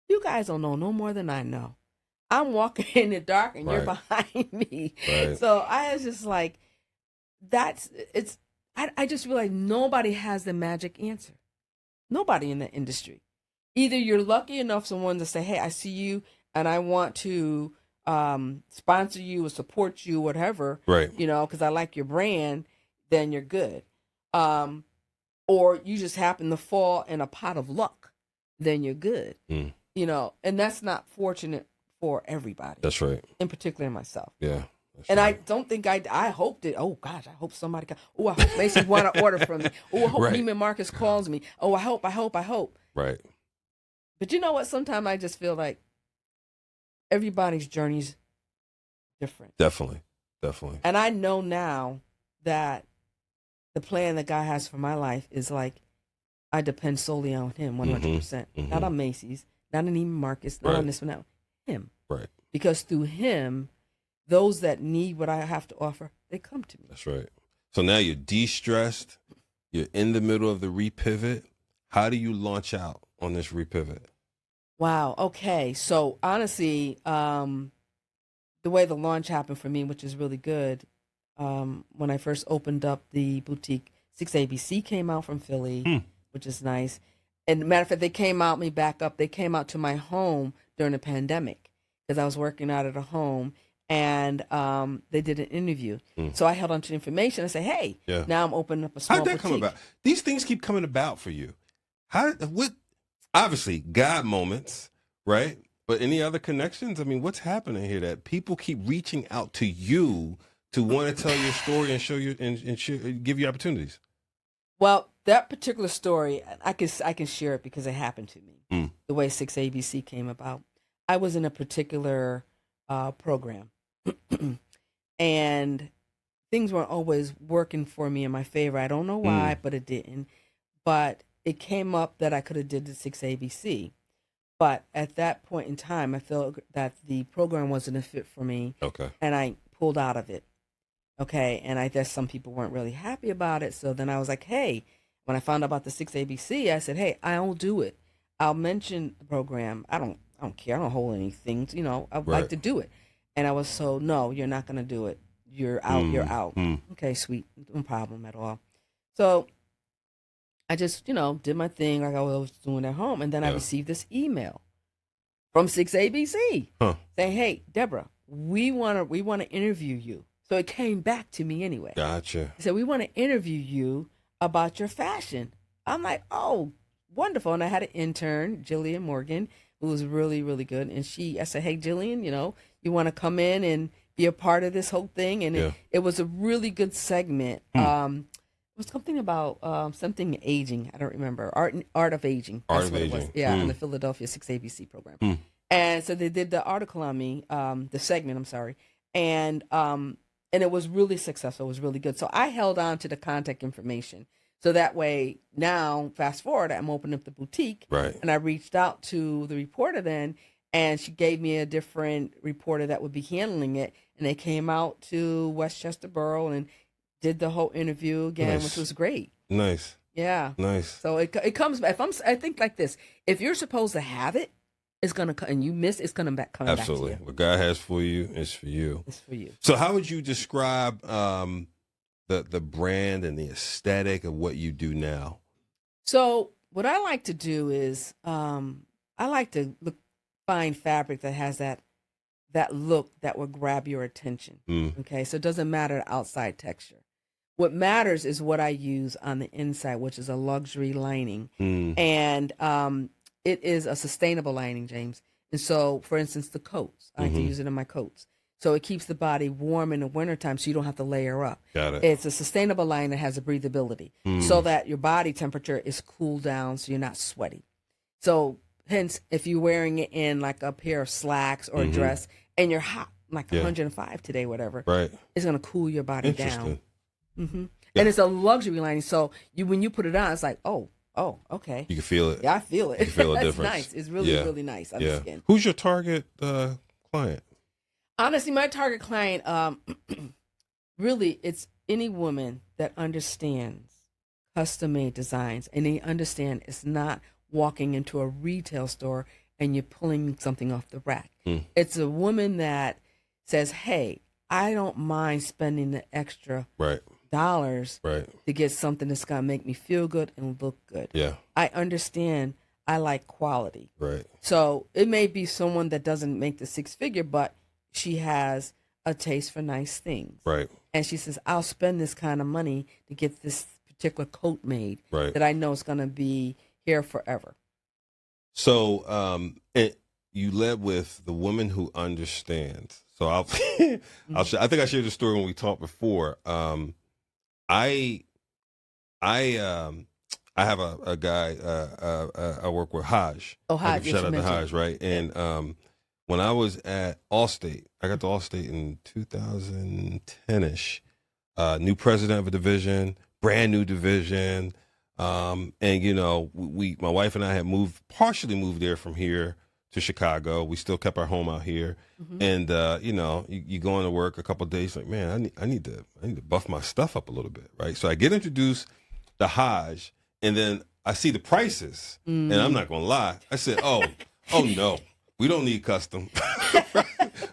You guys don't know no more than I know. I'm walking in the dark and you're behind me. So I was just like, I just realized nobody has the magic answer. Nobody in the industry. Either you're lucky enough someone to say, hey, I see you and I want to sponsor you or support you, whatever, you know, because I like your brand, then you're good. Or you just happen to fall in a pot of luck, then you're good. You know, and that's not fortunate for everybody. That's right. In particular myself. Yeah. And I don't think I hoped it. Oh gosh, I hope somebody comes. Oh, I hope Macy's want to order from me. Oh, I hope Neiman Marcus calls me. Oh, I hope. Right. But you know what? Sometimes I just feel like everybody's journey's different. Definitely. And I know now that the plan that God has for my life is like, I depend solely on him 100%. Not on Macy's, not on Neiman Marcus, not on this one, not him. Right. Because through him, those that need what I have to offer, they come to me. That's right. So now you're de-stressed. You're in the middle of the repivot. How do you launch out on this repivot? Wow. Okay. So honestly, the way the launch happened for me, which is really good, when I first opened up the boutique, 6ABC came out from Philly, which is nice. And matter of fact, they came out, let me back up, they came out to my home during the pandemic because I was working out at a home, and they did an interview. So I held on to the information and said, hey, now I'm opening up a small How'd that come boutique. about? These things keep coming about for you. Obviously, God moments, right? But any other connections? I mean, what's happening here that people keep reaching out to you to want to tell your story and show you and give you opportunities? Well, that particular story, I can share it because it happened to me. The way 6ABC came about. I was in a particular program, and things weren't always working for me in my favor. I don't know why, but it didn't. But it came up that I could have did the 6ABC. But at that point in time, I felt that the program wasn't a fit for me. Okay. And I pulled out of it. Okay. And I guess some people weren't really happy about it. So then I was like, hey, when I found out about the 6ABC, I said, hey, I'll do it. I'll mention the program. I don't care. I don't hold anything. You know, I'd like to do it. And I was so, no, you're not going to do it. You're out. You're out. Okay, sweet. No problem at all. So I just, did my thing like I was doing at home. And then I received this email from 6ABC saying, hey, Deborah, we want to interview you. So it came back to me anyway. Gotcha. He said, we want to interview you about your fashion. I'm like, oh, wonderful. And I had an intern, Jillian Morgan, who was really, really good. And I said, hey, Jillian, you want to come in and be a part of this whole thing? And it was a really good segment. It was something about something aging. I don't remember. Art of Aging. Art That's of what Aging. It was. Yeah, in the Philadelphia 6ABC program. And so they did the article on me, the segment, I'm sorry. And it was really successful. It was really good. So I held on to the contact information. So that way, now, fast forward, I'm opening up the boutique. Right. And I reached out to the reporter then, and she gave me a different reporter that would be handling it. And they came out to Westchester Borough and did the whole interview again, which was great. Nice. Yeah. Nice. So it comes back. I think like this: if you're supposed to have it, it's gonna and you miss, it's gonna come Absolutely. back to you. What God has for you is for you. It's for you. So, how would you describe the brand and the aesthetic of what you do now? So, what I like to do is I like to find fabric that has that look that will grab your attention. Okay, so it doesn't matter the outside texture. What matters is what I use on the inside, which is a luxury lining. And it is a sustainable lining, James. And so, for instance, the coats, I like to use it in my coats. So it keeps the body warm in the wintertime so you don't have to layer up. Got it. It's a sustainable line that has a breathability so that your body temperature is cooled down so you're not sweaty. So hence, if you're wearing it in like a pair of slacks or a dress and you're hot, like 105 today, whatever, it's going to cool your body down. And it's a luxury lining. So when you put it on, it's like, oh, okay. You can feel it. Yeah, I feel it. You can feel the That's difference. nice. It's really, really nice on the skin. Who's your target client? Honestly, my target client, really, it's any woman that understands custom-made designs, and they understand it's not walking into a retail store and you're pulling something off the rack. It's a woman that says, hey, I don't mind spending the extra dollars to get something that's going to make me feel good and look good. Yeah. I understand I like quality. Right. So it may be someone that doesn't make the six-figure, but she has a taste for nice things. Right. And she says, I'll spend this kind of money to get this particular coat made that I know is going to be here forever. So you led with the woman who understands. So I think I shared the story when we talked before. I have a guy I work with, Haj. Oh, Haj. Shout out to Haj, right? And when I was at Allstate, I got to Allstate in 2010-ish. New president of a division, brand new division. And my wife and I had partially moved there from here to Chicago. We still kept our home out here. And you go into work a couple of days, like, man, I need to buff my stuff up a little bit, right? So I get introduced to Haj, and then I see the prices, and I'm not gonna lie, I said, oh no, we don't need custom.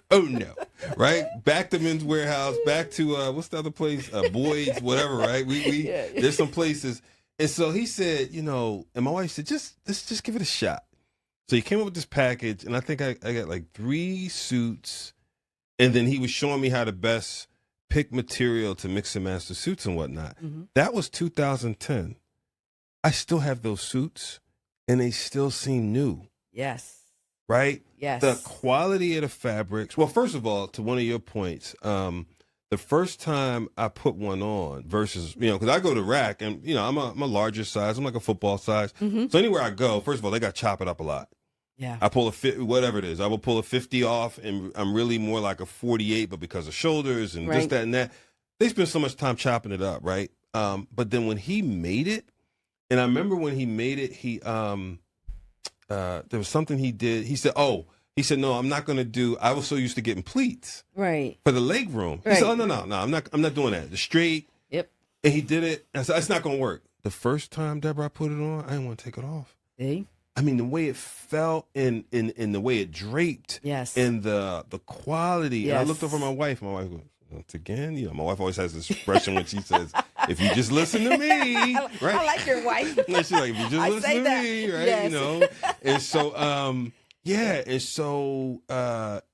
Oh no. right? Back to Men's Warehouse, back to what's the other place? Boyd's, whatever, right? We Yeah. There's some places. And so he said, and my wife said, let's just give it a shot. So he came up with this package, and I think I got like 3 suits, and then he was showing me how to best pick material to mix and match the suits and whatnot. Mm-hmm. That was 2010. I still have those suits, and they still seem new. Yes. Right? Yes. The quality of the fabrics. Well, first of all, to one of your points, the first time I put one on versus, because I go to Rack and, I'm a larger size. I'm like a football size. Mm-hmm. So anywhere I go, first of all, they got to chop it up a lot. Yeah. I pull whatever it is. I will pull a 50 off, and I'm really more like a 48, but because of shoulders and this, that, and that, they spend so much time chopping it up, right? But then when he made it, and I remember when he made it, there was something he did. He said, no, I'm not going to do, I was so used to getting pleats. Right. For the leg room. Right. He said, oh, no, I'm not doing that. The straight. Yep. And he did it. I said, it's not going to work. The first time, Deborah, I put it on, I didn't want to take it off. See? I mean, the way it felt and the way it draped. Yes. And the quality. Yes. And I looked over at my wife. My wife goes, once again, my wife always has this expression when she says, if you just listen to me, right? I like your wife. And she's like, if you just listen to me, right? Yes. And so,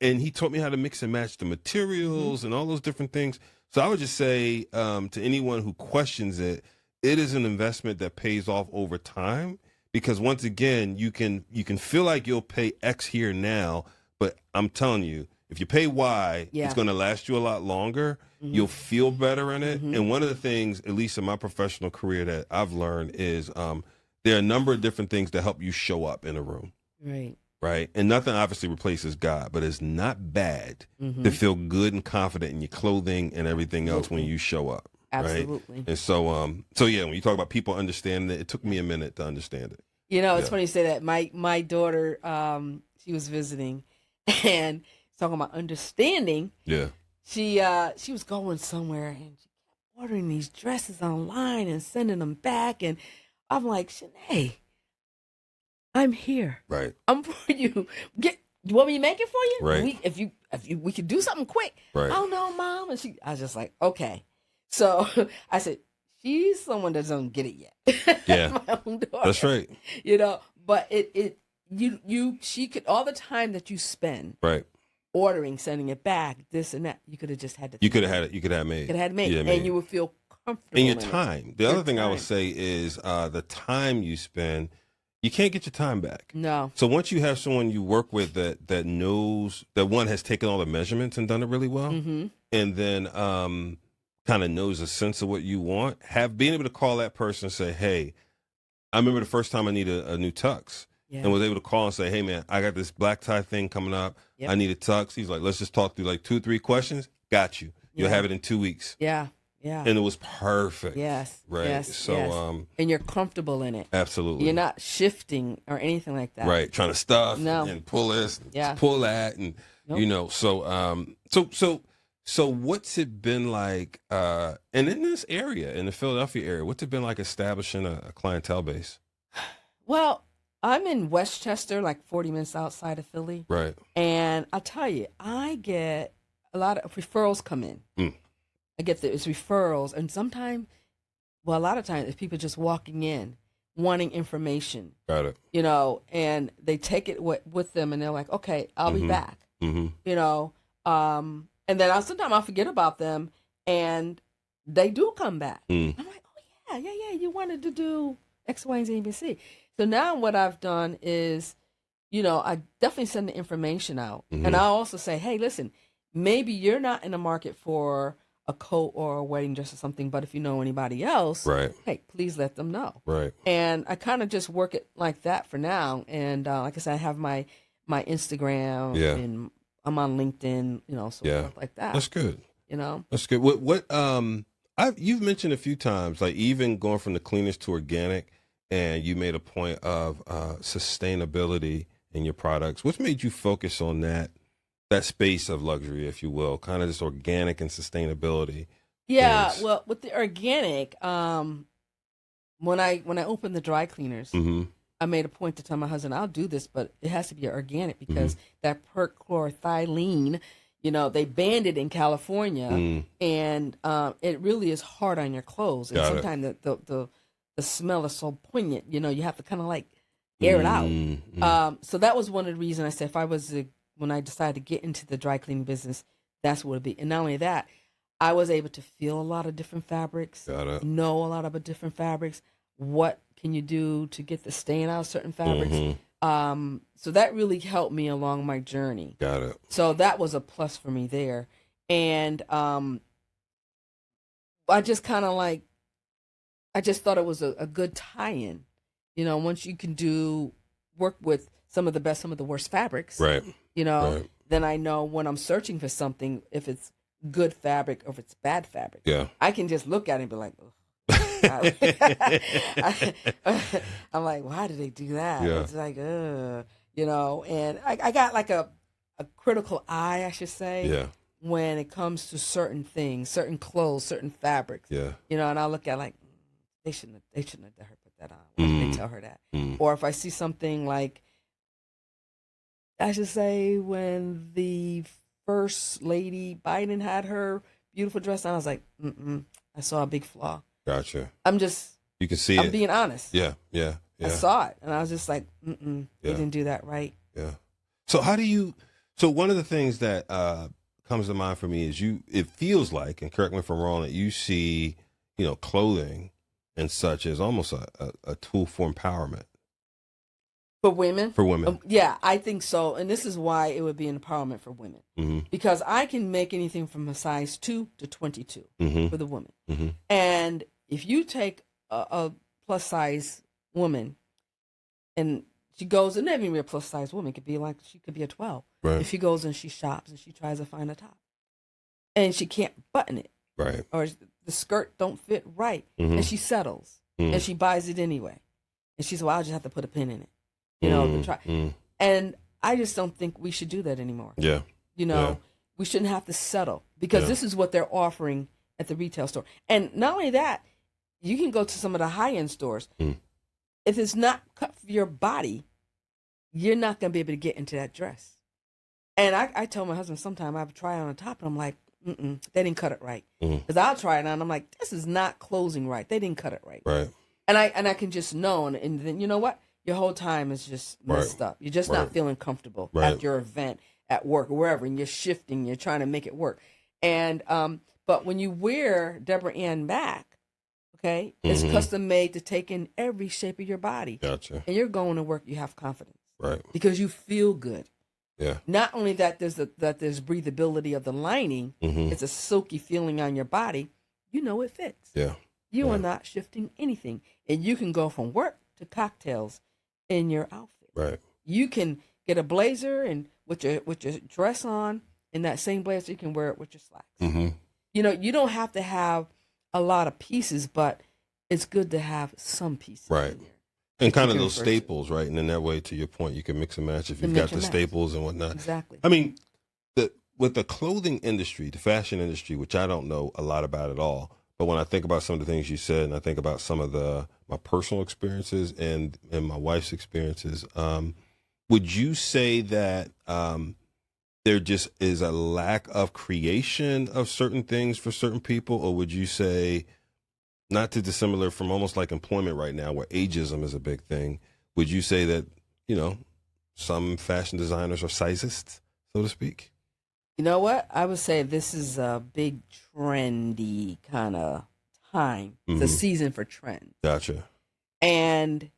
and he taught me how to mix and match the materials and all those different things. So I would just say to anyone who questions it, it is an investment that pays off over time, because once again, you can feel like you'll pay X here now, but I'm telling you, if you pay Y, it's going to last you a lot longer. Mm-hmm. You'll feel better in it. Mm-hmm. And one of the things, at least in my professional career, that I've learned is there are a number of different things that help you show up in a room. Right. Right. And nothing obviously replaces God, but it's not bad to feel good and confident in your clothing and everything else when you show up. Absolutely. Right? And so, when you talk about people understanding it, it took me a minute to understand it. It's funny you say that. My daughter, she was visiting and talking about understanding. Yeah. She was going somewhere and she kept ordering these dresses online and sending them back. And I'm like, Shanae, I'm here. Right. I'm for you. You want me to make it for you? Right. If we could do something quick. Right. Oh no, Mom. And I was just like, okay. So I said, she's someone that doesn't get it yet. Yeah. My own daughter. That's right. But she could, all the time that you spend ordering, sending it back, this and that, you could have just had to. You could have had it. You could have made. Could have had it made, yeah, and you would feel comfortable. And your time. The other thing I would say is the time you spend. You can't get your time back. No. So once you have someone you work with that knows that one has taken all the measurements and done it really well, and then kind of knows a sense of what you want, being able to call that person and say, hey, I remember the first time I needed a new tux. Yeah. And was able to call and say, hey, man, I got this black tie thing coming up. Yep. I need a tux. He's like, let's just talk through like 2-3 questions. Got you. You'll have it in 2 weeks. Yeah. Yeah. And it was perfect. Yes. Right. Yes, so and you're comfortable in it. Absolutely. You're not shifting or anything like that. Right. Trying to stuff and pull this, pull that, and so what's it been like and in this area, in the Philadelphia area, what's it been like establishing a clientele base? Well, I'm in Westchester, like 40 minutes outside of Philly. Right. And I'll tell you, I get a lot of referrals come in. I get it's referrals, and a lot of times it's people just walking in, wanting information. Got it. And they take it with them, and they're like, okay, I'll be back. And then sometimes I'll forget about them, and they do come back. I'm like, oh, yeah, you wanted to do X, Y, and Z, and C. So now what I've done is, I definitely send the information out. And I also say, hey, listen, maybe you're not in the market for a coat or a wedding dress or something, but if you know anybody else, hey, please let them know. Right. And I kind of just work it like that for now. And like I said, I have my Instagram and I'm on LinkedIn, stuff like that. That's good. That's good. What you've mentioned a few times, like even going from the cleanest to organic, and you made a point of sustainability in your products. What's made you focus on that space of luxury, if you will, kind of this organic and sustainability? Yeah, well, with the organic, when I opened the dry cleaners, I made a point to tell my husband, I'll do this, but it has to be organic because that perchlorethylene, they banned it in California, and it really is hard on your clothes. And sometimes the smell is so poignant, you have to kind of like air it out. So that was one of the reasons I said when I decided to get into the dry cleaning business, that's what it'd be. And not only that, I was able to feel a lot of different fabrics, know a lot of different fabrics. What can you do to get the stain out of certain fabrics? So that really helped me along my journey. Got it. So that was a plus for me there. And I just kind of like, I just thought it was a good tie-in. Once you can work with some of the best, some of the worst fabrics, right? Then I know when I'm searching for something, if it's good fabric or if it's bad fabric. Yeah. I can just look at it and be like, I'm like, why did they do that? Yeah. It's like, and I got like a critical eye, I should say. Yeah. When it comes to certain things, certain clothes, certain fabrics. Yeah. And I look at like, they shouldn't have let her put that on. Why did they tell her that? Or if I see something like, I should say, when the First Lady Biden had her beautiful dress on, I was like, I saw a big flaw. Gotcha. You can see I'm being honest. Yeah. I saw it, and I was just like, they didn't do that right. Yeah. So so one of the things that comes to mind for me is it feels like, and correct me if I'm wrong, that you see, clothing and such as almost a tool for empowerment. For women? For women. Yeah, I think so. And this is why it would be an empowerment for women. Because I can make anything from a size 2 to 22 for the woman. And if you take a plus size woman and she goes, and not even a plus size woman, she could be a 12. Right. If she goes and she shops and she tries to find a top and she can't button it. Right. Or the skirt don't fit right. And she settles and she buys it anyway. And she says, well, I'll just have to put a pin in it. To try. And I just don't think we should do that anymore. Yeah. We shouldn't have to settle because this is what they're offering at the retail store. And not only that, you can go to some of the high-end stores. If it's not cut for your body, you're not going to be able to get into that dress. And I tell my husband sometime I would try on a top and I'm like, they didn't cut it right. Because I'll try it on and I'm like, this is not closing right. They didn't cut it right. Right. And I can just know. And then you know what? Your whole time is just messed up. You're just not feeling comfortable at your event, at work, or wherever, and you're shifting. You're trying to make it work. And but when you wear Deborah Ann Mack, okay, it's custom made to take in every shape of your body. Gotcha. And you're going to work, you have confidence, right? Because you feel good. Yeah. Not only that, there's breathability of the lining. It's a silky feeling on your body. It fits. Yeah. You are not shifting anything, and you can go from work to cocktails in your outfit. Right. You can get a blazer and with your dress on, in that same blazer, you can wear it with your slacks. You don't have to have a lot of pieces, but it's good to have some pieces. Right. In there. And kind of those staples, right? And in that way, to your point, you can mix and match if you've got the staples and whatnot. Exactly. I mean, with the clothing industry, the fashion industry, which I don't know a lot about at all, but when I think about some of the things you said, and I think about some of my personal experiences and my wife's experiences, would you say that there just is a lack of creation of certain things for certain people, or would you say, not too dissimilar from almost like employment right now, where ageism is a big thing? Would you say that some fashion designers are sizists, so to speak? You know what? I would say this is a big trendy kind of time. It's a season for trends. Gotcha. And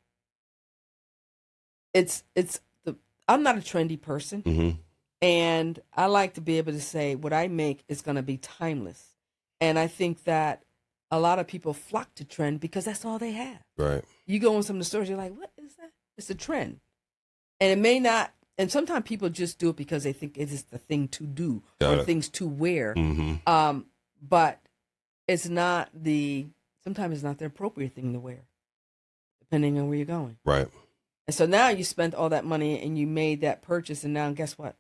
I'm not a trendy person. And I like to be able to say what I make is going to be timeless. And I think that a lot of people flock to trend because that's all they have. Right. You go in some of the stores, you're like, what is that? It's a trend. And it may not. And sometimes people just do it because they think it is the thing to do or things to wear. But it's not sometimes it's not the appropriate thing to wear, depending on where you're going. Right. And so now you spent all that money and you made that purchase, and now guess what?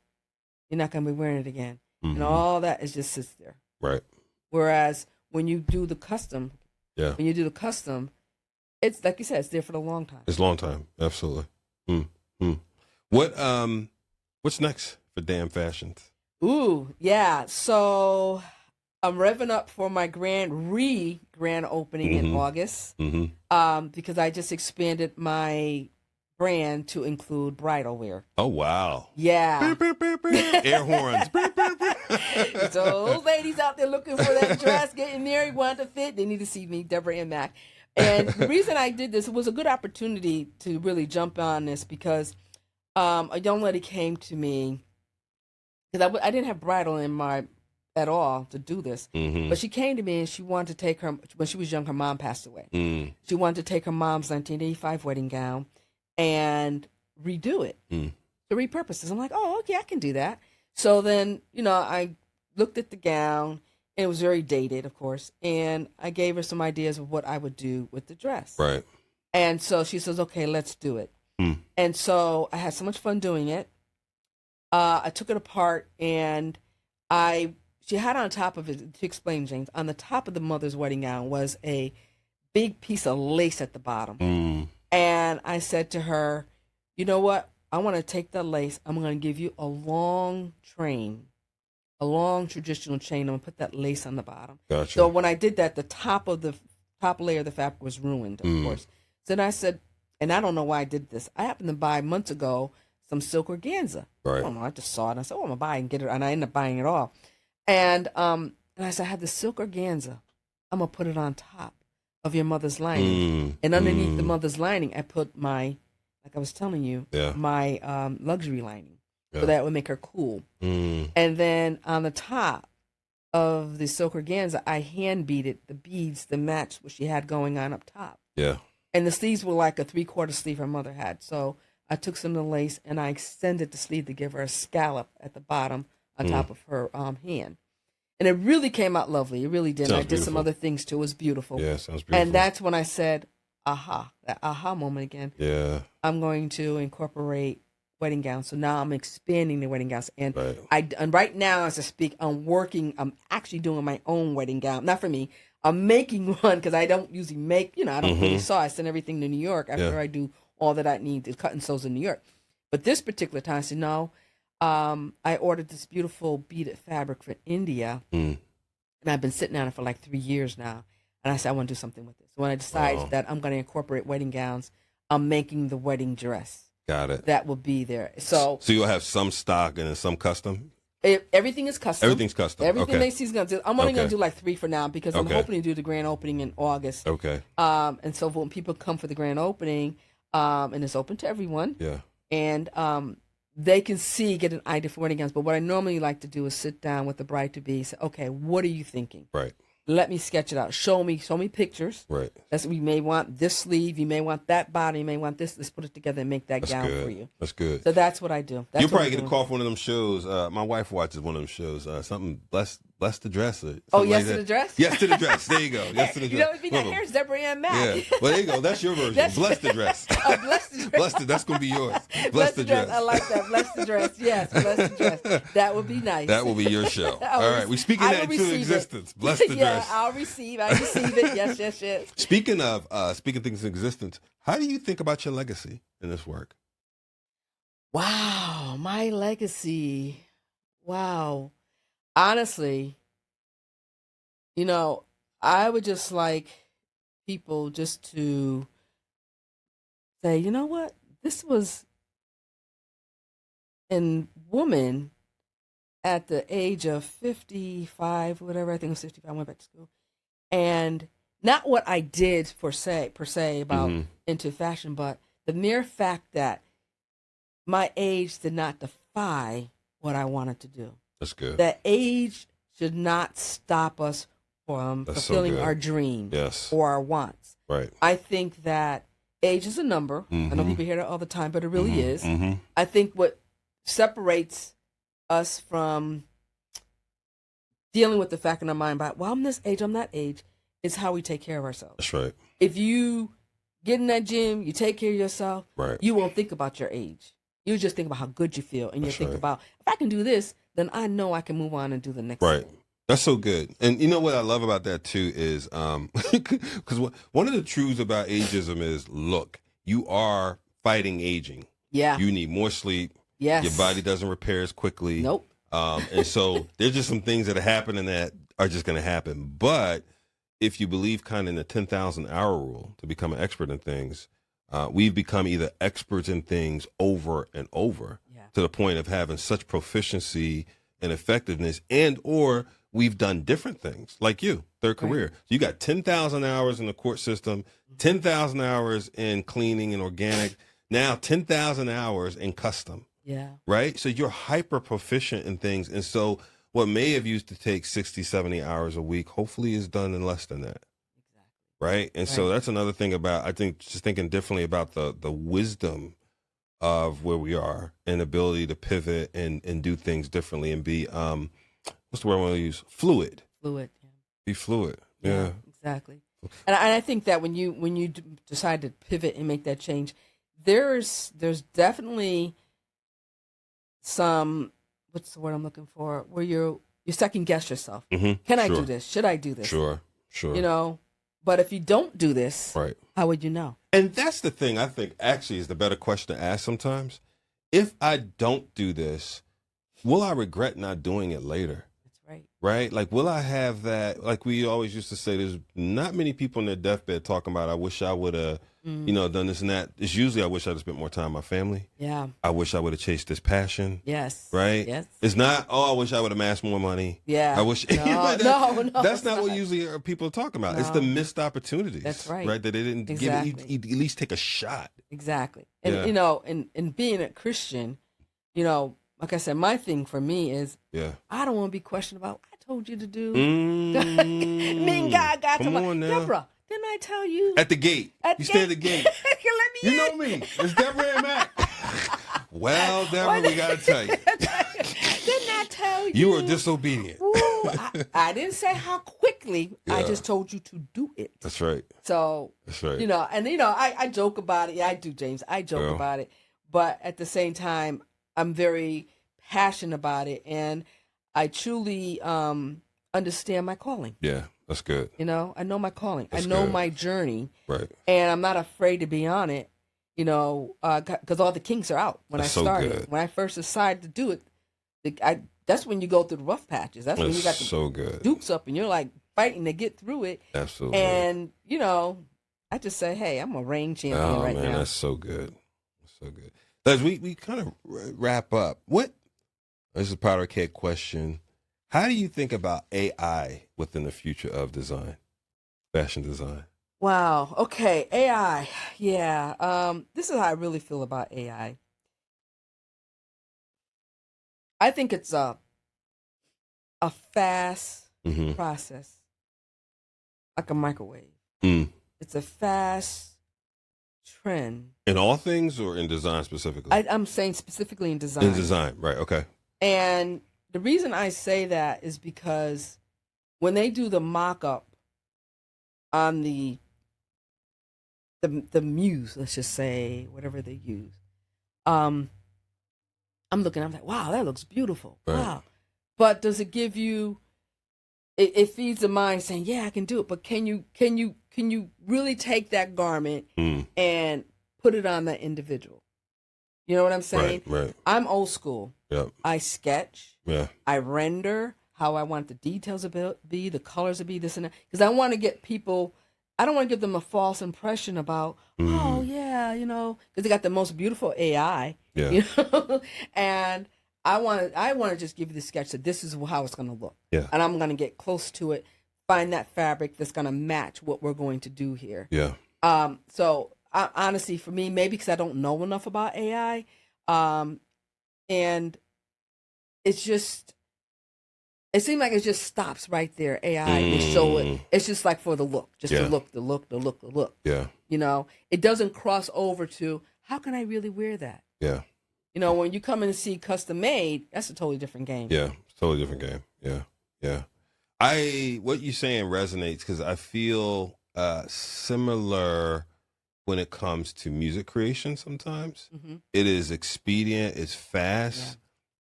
You're not going to be wearing it again. And all that is just sits there. Right. Whereas when you do the custom, it's like you said, it's there for the long time. It's a long time. Absolutely. What's next for Damn Fashions? Ooh, yeah. So I'm revving up for my grand opening in August. Because I just expanded my brand to include bridal wear. Oh, wow. Yeah. Air horns. So those ladies out there looking for that dress, getting married, want to fit, they need to see me, Deborah and Mack. And the reason I did this, it was a good opportunity to really jump on this because a young lady came to me because I didn't have bridal in my at all to do this. But she came to me and she wanted to take her, when she was young, her mom passed away. She wanted to take her mom's 1985 wedding gown and redo it, to repurpose it. I'm like, oh, okay, I can do that. So then, I looked at the gown, and it was very dated, of course, and I gave her some ideas of what I would do with the dress. Right. And so she says, okay, let's do it. And so I had so much fun doing it. I took it apart, and she had on top of it, to explain, James, on the top of the mother's wedding gown was a big piece of lace at the bottom. And I said to her, you know what? I want to take that lace. I'm going to give you a long traditional chain. I'm going to put that lace on the bottom. Gotcha. So when I did that, the top layer of the fabric was ruined, of course. So then I said, and I don't know why I did this. I happened to buy months ago some silk organza. Right. I don't know. I just saw it. And I said, oh, I'm going to buy it and get it. And I ended up buying it all. And I said, I have the silk organza. I'm going to put it on top of your mother's lining. And underneath the mother's lining, I put my, like I was telling you, my luxury lining. So that would make her cool. And then on the top of the silk organza, I hand beaded the beads to match what she had going on up top. Yeah. And the sleeves were like a 3/4 sleeve her mother had. So I took some of the lace and I extended the sleeve to give her a scallop at the bottom on top of her hand. And it really came out lovely. It really did. I did some other things too. It was beautiful. Yeah, sounds beautiful. And that's when I said, aha, that aha moment again. Yeah. I'm going to incorporate wedding gowns. So now I'm expanding the wedding gowns. And and right now, as I speak, I'm actually doing my own wedding gown. Not for me. I'm making one because I don't usually make, I don't really sew. I send everything to New York after I do all that I need to cut and sews in New York. But this particular time, I said, no, I ordered this beautiful beaded fabric from India, and I've been sitting on it for like 3 years now. And I said, I want to do something with it. So when I decided that I'm going to incorporate wedding gowns, I'm making the wedding dress. Got it. That will be there. So you'll have some stock and some custom? Everything is custom. Everything's custom. Everything they see is going to do. I'm only going to do like 3 for now because I'm hoping to do the grand opening in August. Okay. And so when people come for the grand opening, and it's open to everyone. Yeah. And they can get an idea for wedding gowns. But what I normally like to do is sit down with the bride-to-be, say, okay, what are you thinking? Right. Let me sketch it out. Show me pictures. Right. We may want this sleeve. You may want that body. You may want this. Let's put it together and make that gown for you. That's good. So that's what I do. You'll probably get a call from one of them shows. My wife watches one of them shows. Something Bless the Dress. Oh, Yes to the Dress? Yes to the Dress. There you go. Yes to the Dress. Here's Deborah and Mack. Yeah. Well, there you go. That's your version. Bless the Dress. Bless the Dress. That's going to be yours. Bless the Dress. I like that. Bless the Dress. Yes, Bless the Dress. That would be nice. That will be your show. All right. We're speaking that into existence. Bless the Dress. Yeah, I receive it. Yes. Speaking of things in existence, how do you think about your legacy in this work? Wow, my legacy. Wow. Honestly, I would just like people just to say, you know what? This was a woman at the age of 55, whatever, I think it was 55, I went back to school. And not what I did per se about into fashion, but the mere fact that my age did not defy what I wanted to do. That's good. That age should not stop us from fulfilling our dreams or our wants. Right. I think that age is a number. I know people hear that all the time, but it really is. I think what separates us from dealing with the fact in our mind about, well, I'm this age, I'm that age, is how we take care of ourselves. That's right. If you get in that gym, you take care of yourself, you won't think about your age. You just think about how good you feel, and you think about, if I can do this, then I know I can move on and do the next thing. That's so good. And you know what I love about that too is, because one of the truths about ageism is, look, you are fighting aging. Yeah. You need more sleep. Yes. Your body doesn't repair as quickly. Nope. And so there's just some things that are happening that are just going to happen. But if you believe kind of in the 10,000 hour rule to become an expert in things, we've become either experts in things over and over to the point of having such proficiency and effectiveness, and or we've done different things like you, third career. So you got 10,000 hours in the court system, 10,000 hours in cleaning and organic, now 10,000 hours in custom. Yeah. Right? So you're hyper proficient in things. And so what may have used to take 60, 70 hours a week, hopefully is done in less than that. Exactly. Right? And so that's another thing about, I think, just thinking differently about the wisdom of where we are and ability to pivot and do things differently and be, what's the word I want to use? Fluid. Fluid. Yeah. Be fluid. Yeah. Exactly. And I think that when you decide to pivot and make that change, there's definitely some, what's the word I'm looking for, where you second guess yourself. Mm-hmm. Can I do this? Should I do this? Sure. You know, but if you don't do this, how would you know? And that's the thing I think actually is the better question to ask sometimes. If I don't do this, will I regret not doing it later? That's right. Right? Like, will I have that? Like we always used to say, there's not many people in their deathbed talking about, I wish I would have, done this and that. It's usually, I wish I'd have spent more time with my family. Yeah. I wish I would have chased this passion. Yes. Right? Yes. It's not, I wish I would have amassed more money. Yeah. I wish. No, that's not what usually people are talking about. No. It's the missed opportunities. That's right. Right? That they didn't give it, at least take a shot. Exactly. And, and being a Christian, like I said, my thing for me is, I don't want to be questioned about, I told you to do. Me and God got to my, Deborah, didn't I tell you? At the gate. You stay at the gate. Let me in. You know me. It's Deborah and Mack. Well, Deborah, we got to tell you. Didn't I tell you? You were disobedient. Ooh, I didn't say how quickly. I just told you to do it. That's right. So, that's right. I joke about it. Yeah, I do, James. I joke about it. But at the same time, I'm very passionate about it. And I truly understand my calling. Yeah, that's good. I know my calling. I know my journey. Right. And I'm not afraid to be on it, because all the kinks are out when that's I started. So good. When I first decided to do it, that's when you go through the rough patches. That's when you got the dukes up and you're like fighting to get through it. Absolutely. And, I just say, hey, I'm a reign champion right now. That's so good. That's so good. As we kind of wrap up, this is a powder keg question. How do you think about AI within the future of design, fashion design? Wow. Okay. AI. Yeah. This is how I really feel about AI. I think it's a fast process, like a microwave. It's a fast trend. In all things or in design specifically? I'm saying specifically in design. In design, right, okay. And the reason I say that is because when they do the mock-up on the muse, let's just say, whatever they use, I'm like, wow, that looks beautiful. Right. Wow. But does it give you, it feeds the mind saying, yeah, I can do it, but can you really take that garment and put it on that individual? You know what I'm saying? Right. I'm old school. Yep. I sketch. Yeah. I render how I want the details to be, the colors to be, this and that. Because I want to get people, I don't want to give them a false impression about, oh, yeah, because they got the most beautiful AI. Yeah. And I want to just give you the sketch that this is how it's going to look. Yeah. And I'm going to get close to it, find that fabric that's going to match what we're going to do here. Yeah. So honestly, for me, maybe because I don't know enough about AI, and it's just, it seems like it just stops right there. AI, they show it. It's just like for the look, just the look. Yeah. It doesn't cross over to how can I really wear that? Yeah. When you come in and see custom made, that's a totally different game. Yeah, it's a totally different game. Yeah, yeah. What you're saying resonates because I feel similar when it comes to music creation sometimes. It is expedient, it's fast,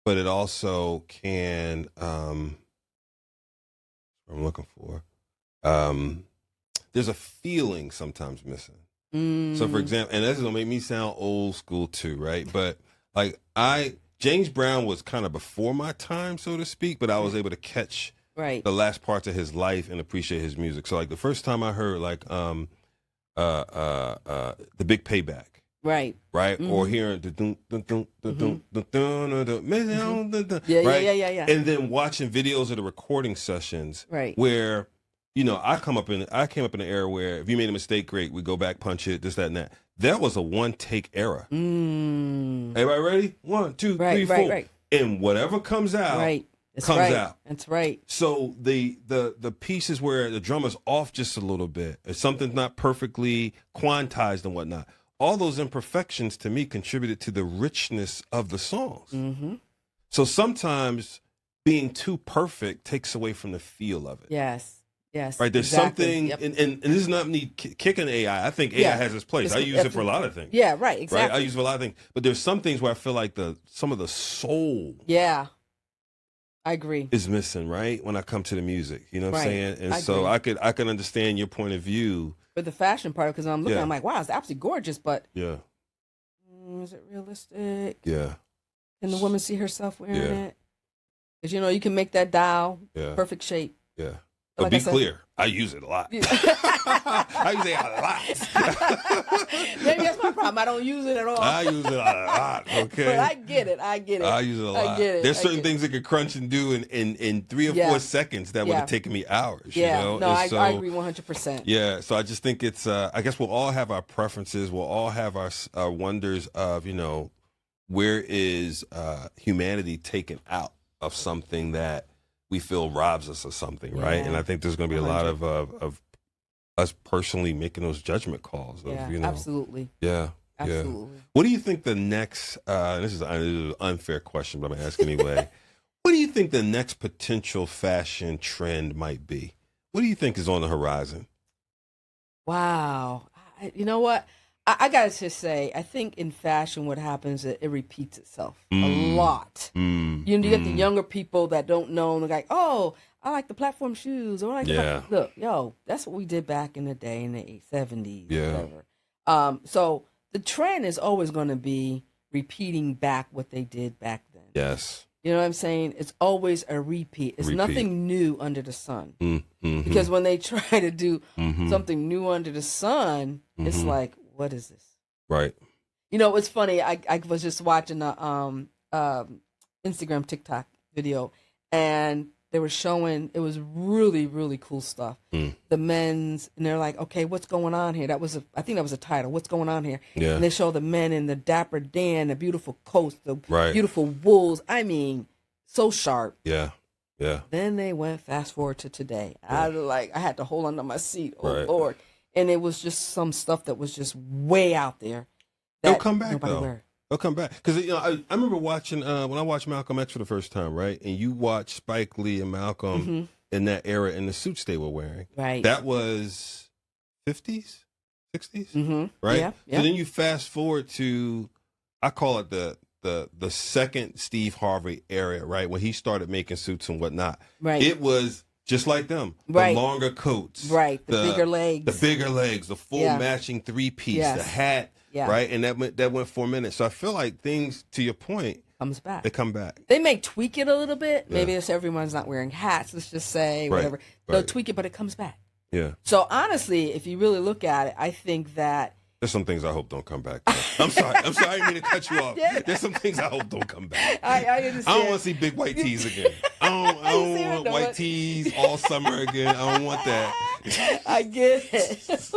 but it also can, I'm looking for, there's a feeling sometimes missing. So for example, and this is gonna make me sound old school too, right? But like James Brown was kind of before my time, so to speak, but I was able to catch the last parts of his life and appreciate his music. So like the first time I heard like The Big Payback. Right. Or hearing the Yeah. And then watching videos of the recording sessions where, you know, I came up in an era where if you made a mistake, great, we go back, punch it, this, that, and that. That was a one take era. Everybody ready? 1, 2, 3, 4. And whatever comes out comes out. That's right. So the pieces where the drum is off just a little bit, if something's not perfectly quantized and whatnot, all those imperfections to me contributed to the richness of the songs. So sometimes being too perfect takes away from the feel of it. Yes. Right. There's something, and this is not me kicking AI. I think AI has its place. I use it for a lot of things. Yeah, right. Exactly. I use it for a lot of things. But there's some things where I feel like some of the soul. Yeah. I agree. Is missing, right? When I come to the music. You know what I'm saying? And I can understand your point of view. With the fashion part, because I'm looking, I'm like, wow, it's absolutely gorgeous, but is it realistic? Yeah. Can the woman see herself wearing it? Because, you know, you can make that dial perfect shape. Yeah. But like be clear, I use it a lot. I use it a lot. Maybe that's my problem. I don't use it at all. I use it a lot, okay? But I get it. I use it a lot. There's certain things it could crunch and do in 3 or 4 seconds that would have taken me hours. Yeah, you know? No, I agree 100%. Yeah, so I just think it's, I guess we'll all have our preferences. We'll all have our wonders of, you know, where is humanity taken out of something that we feel robs us of something, right? And I think there's going to be a lot of us personally making those judgment calls. Of, you know, absolutely. Yeah. Absolutely. What do you think the next, this is an unfair question, but I'm going to ask anyway. What do you think the next potential fashion trend might be? What do you think is on the horizon? Wow. You know what? I got to just say, I think in fashion what happens is it repeats itself a lot. You get the younger people that don't know, and they're like, oh, I like the platform shoes. Or I like look, that's what we did back in the day in the 70s, whatever. So the trend is always going to be repeating back what they did back then. Yes. You know what I'm saying? It's always a repeat. It's nothing new under the sun. Because when they try to do something new under the sun, it's like, what is this? Right. You know, it's funny. I was just watching a Instagram TikTok video, and they were showing, it was really, really cool stuff. The men's, and they're like, okay, what's going on here? I think that was a title. What's going on here? Yeah. And they show the men in the dapper Dan, the beautiful coats, the beautiful wools. I mean, so sharp. Yeah. Yeah. Then they went fast forward to today. I had to hold on to my seat. Oh Lord. And it was just some stuff that was just way out there. They'll come back though. They'll come back because you know I remember watching when I watched Malcolm X for the first time, right? And you watch Spike Lee and Malcolm in that era in the suits they were wearing. Right. That was 50s, 60s, right? Yeah. So then you fast forward to, I call it the second Steve Harvey era, right? When he started making suits and whatnot. Right. It was just like them. The longer coats. Right. The bigger legs. The bigger legs, the full matching 3-piece, the hat. Yeah. Right. And that went 4 minutes. So I feel like things, to your point, comes back. They come back. They may tweak it a little bit. Maybe if everyone's not wearing hats, let's just say, whatever. They'll tweak it, but it comes back. Yeah. So honestly, if you really look at it, I think that there's some things I hope don't come back. I'm sorry. I didn't mean to cut you off. There's some things I hope don't come back. I understand. I don't want to see big white tees again. I don't want white tees all summer again. I don't want that. I get it.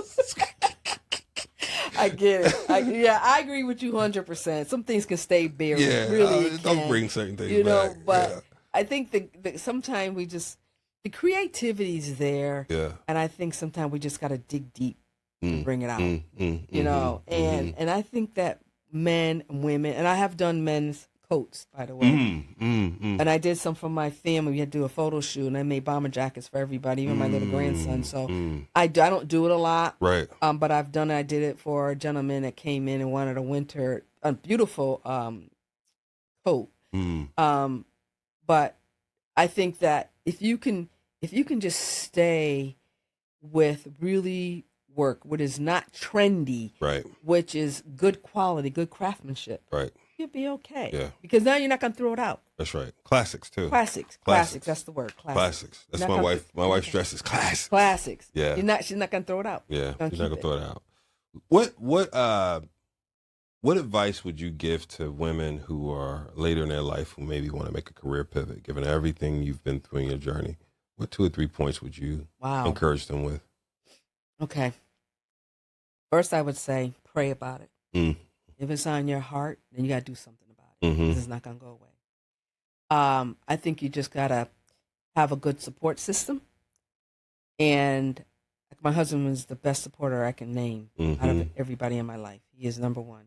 I get it. I agree with you 100%. Some things can stay bare. Yeah, really don't bring certain things you know, back. But I think that sometimes we just, the creativity's there. Yeah. And I think sometimes we just got to dig deep to bring it out. You know, and I think that men and women, and I have done men's coats, by the way. And I did some for my family. We had to do a photo shoot, and I made bomber jackets for everybody, even my little grandson. So I don't do it a lot, right? But I've done it. I did it for a gentleman that came in and wanted a beautiful coat. But I think that if you can just stay with really work, what is not trendy, right? Which is good quality, good craftsmanship, right? you'll be okay. Yeah. Because now you're not going to throw it out. That's right. Classics too. Classics. That's the word. Classics. That's my wife. My wife stresses classics. Classics. Yeah. She's not going to throw it out. Yeah. She's not going to throw it out. What advice would you give to women who are later in their life who maybe want to make a career pivot, given everything you've been through in your journey? What 2 or 3 points would you encourage them with? Okay. First, I would say pray about it. Mm. If it's on your heart, then you got to do something about it. Mm-hmm. It's not going to go away. I think you just got to have a good support system. And my husband is the best supporter I can name out of everybody in my life. He is number one.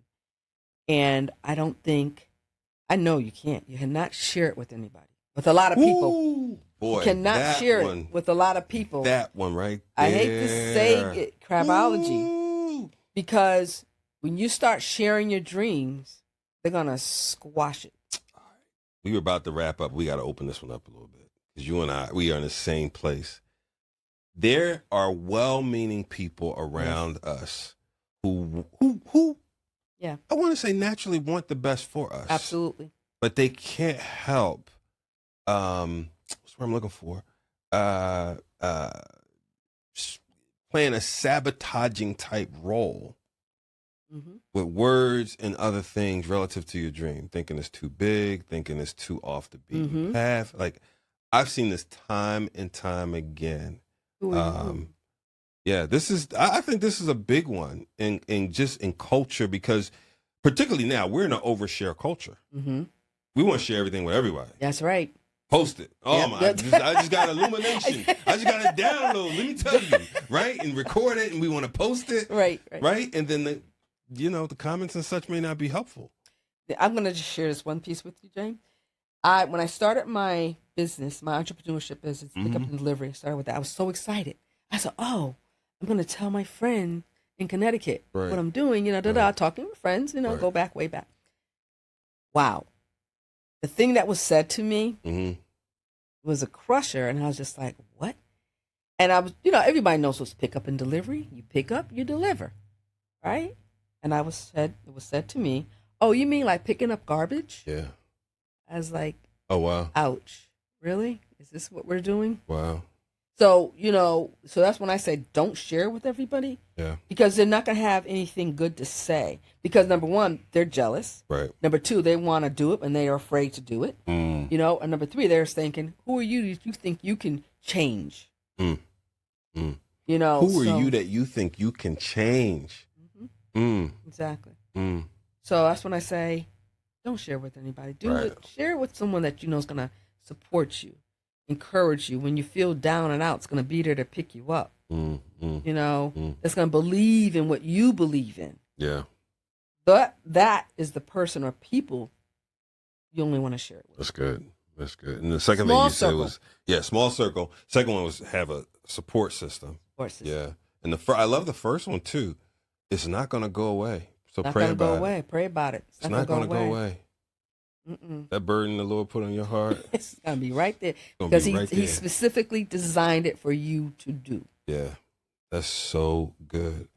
And I know you can't. You cannot share it with anybody. With a lot of people. Ooh, boy, you cannot share it with a lot of people. That one right there. I hate to say it, crabology. Ooh. Because when you start sharing your dreams, they're going to squash it. All right. We were about to wrap up. We got to open this one up a little bit. Because you and I, we are in the same place. There are well-meaning people around us who yeah, I want to say naturally want the best for us. Absolutely. But they can't help, what's what I'm looking for, playing a sabotaging type role with words and other things relative to your dream, thinking it's too big, thinking it's too off the beaten path. Like, I've seen this time and time again. Yeah, I think this is a big one in culture, because particularly now we're in an overshare culture. We want to share everything with everybody. That's right. Post it. Oh my! I just got illumination. I just got to download. Let me tell you, right? And record it, and we want to post it. Right. And then the comments and such may not be helpful. I'm going to just share this one piece with you, James. When I started my business, my entrepreneurship business, pickup and delivery, I started with that. I was so excited. I said, "Oh, I'm going to tell my friend in Connecticut what I'm doing." Talking with friends. Go back, way back. Wow, the thing that was said to me was a crusher, and I was just like, "What?" And I was, everybody knows what's pickup and delivery. You pick up, you deliver, right? And it was said to me, "Oh, you mean like picking up garbage?" Yeah. I was like, "Oh wow, ouch! Really? Is this what we're doing?" Wow. So, so that's when I say don't share with everybody. Yeah. Because they're not going to have anything good to say. Because number one, they're jealous. Right. Number two, they want to do it and they are afraid to do it. And number three, they're thinking, who are you that you think you can change? Who are you that you think you can change? Exactly. So that's when I say, don't share with anybody. Share it with someone that you know is going to support you, encourage you. When you feel down and out, it's going to be there to pick you up. It's going to believe in what you believe in. Yeah. But that is the person or people you only want to share it with. That's good. And the second thing you said was, small circle. Second one was have a support system. Yeah. And I love the first one too. It's not going to go away. So pray about it. Pray about it. It's not going to go away. That burden the Lord put on your heart, it's going to be right there. Because he specifically designed it for you to do. Yeah. That's so good.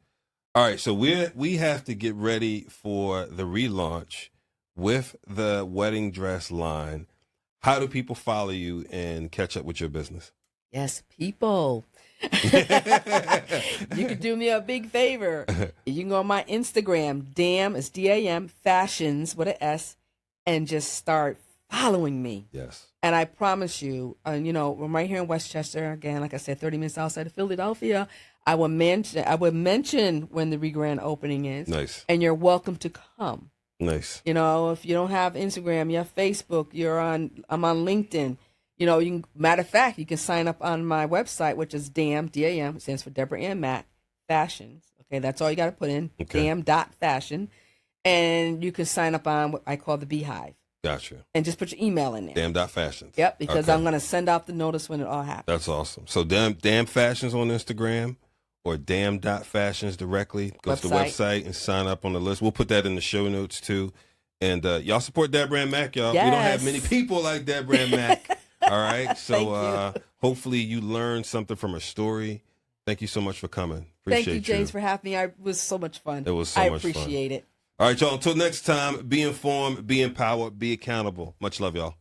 All right. So we have to get ready for the relaunch with the wedding dress line. How do people follow you and catch up with your business? Yes, people. You could do me a big favor. You can go on my Instagram, it's DAM, fashions with an S, and just start following me. Yes. And I promise you, I'm right here in Westchester, again, like I said, 30 minutes outside of Philadelphia. I would mention when the grand opening is. Nice. And you're welcome to come. Nice. If you don't have Instagram, you have Facebook, I'm on LinkedIn. Matter of fact, you can sign up on my website, which is DAM, D-A-M, stands for Deborah and Mack, Fashions. Okay, that's all you got to put in, DAM.fashion. And you can sign up on what I call the Beehive. Gotcha. And just put your email in there. Damn.fashions. Yep, because I'm going to send out the notice when it all happens. That's awesome. So Damn Fashions on Instagram or Damn.fashions directly. Go to the website and sign up on the list. We'll put that in the show notes too. And y'all support Deborah and Mack, y'all. Yes. We don't have many people like Deborah and Mack. All right. So hopefully you learned something from her story. Thank you so much for coming. Appreciate Thank you, James, for having me. It was so much fun. It was so much fun. I appreciate it. All right, y'all. Until next time, be informed, be empowered, be accountable. Much love, y'all.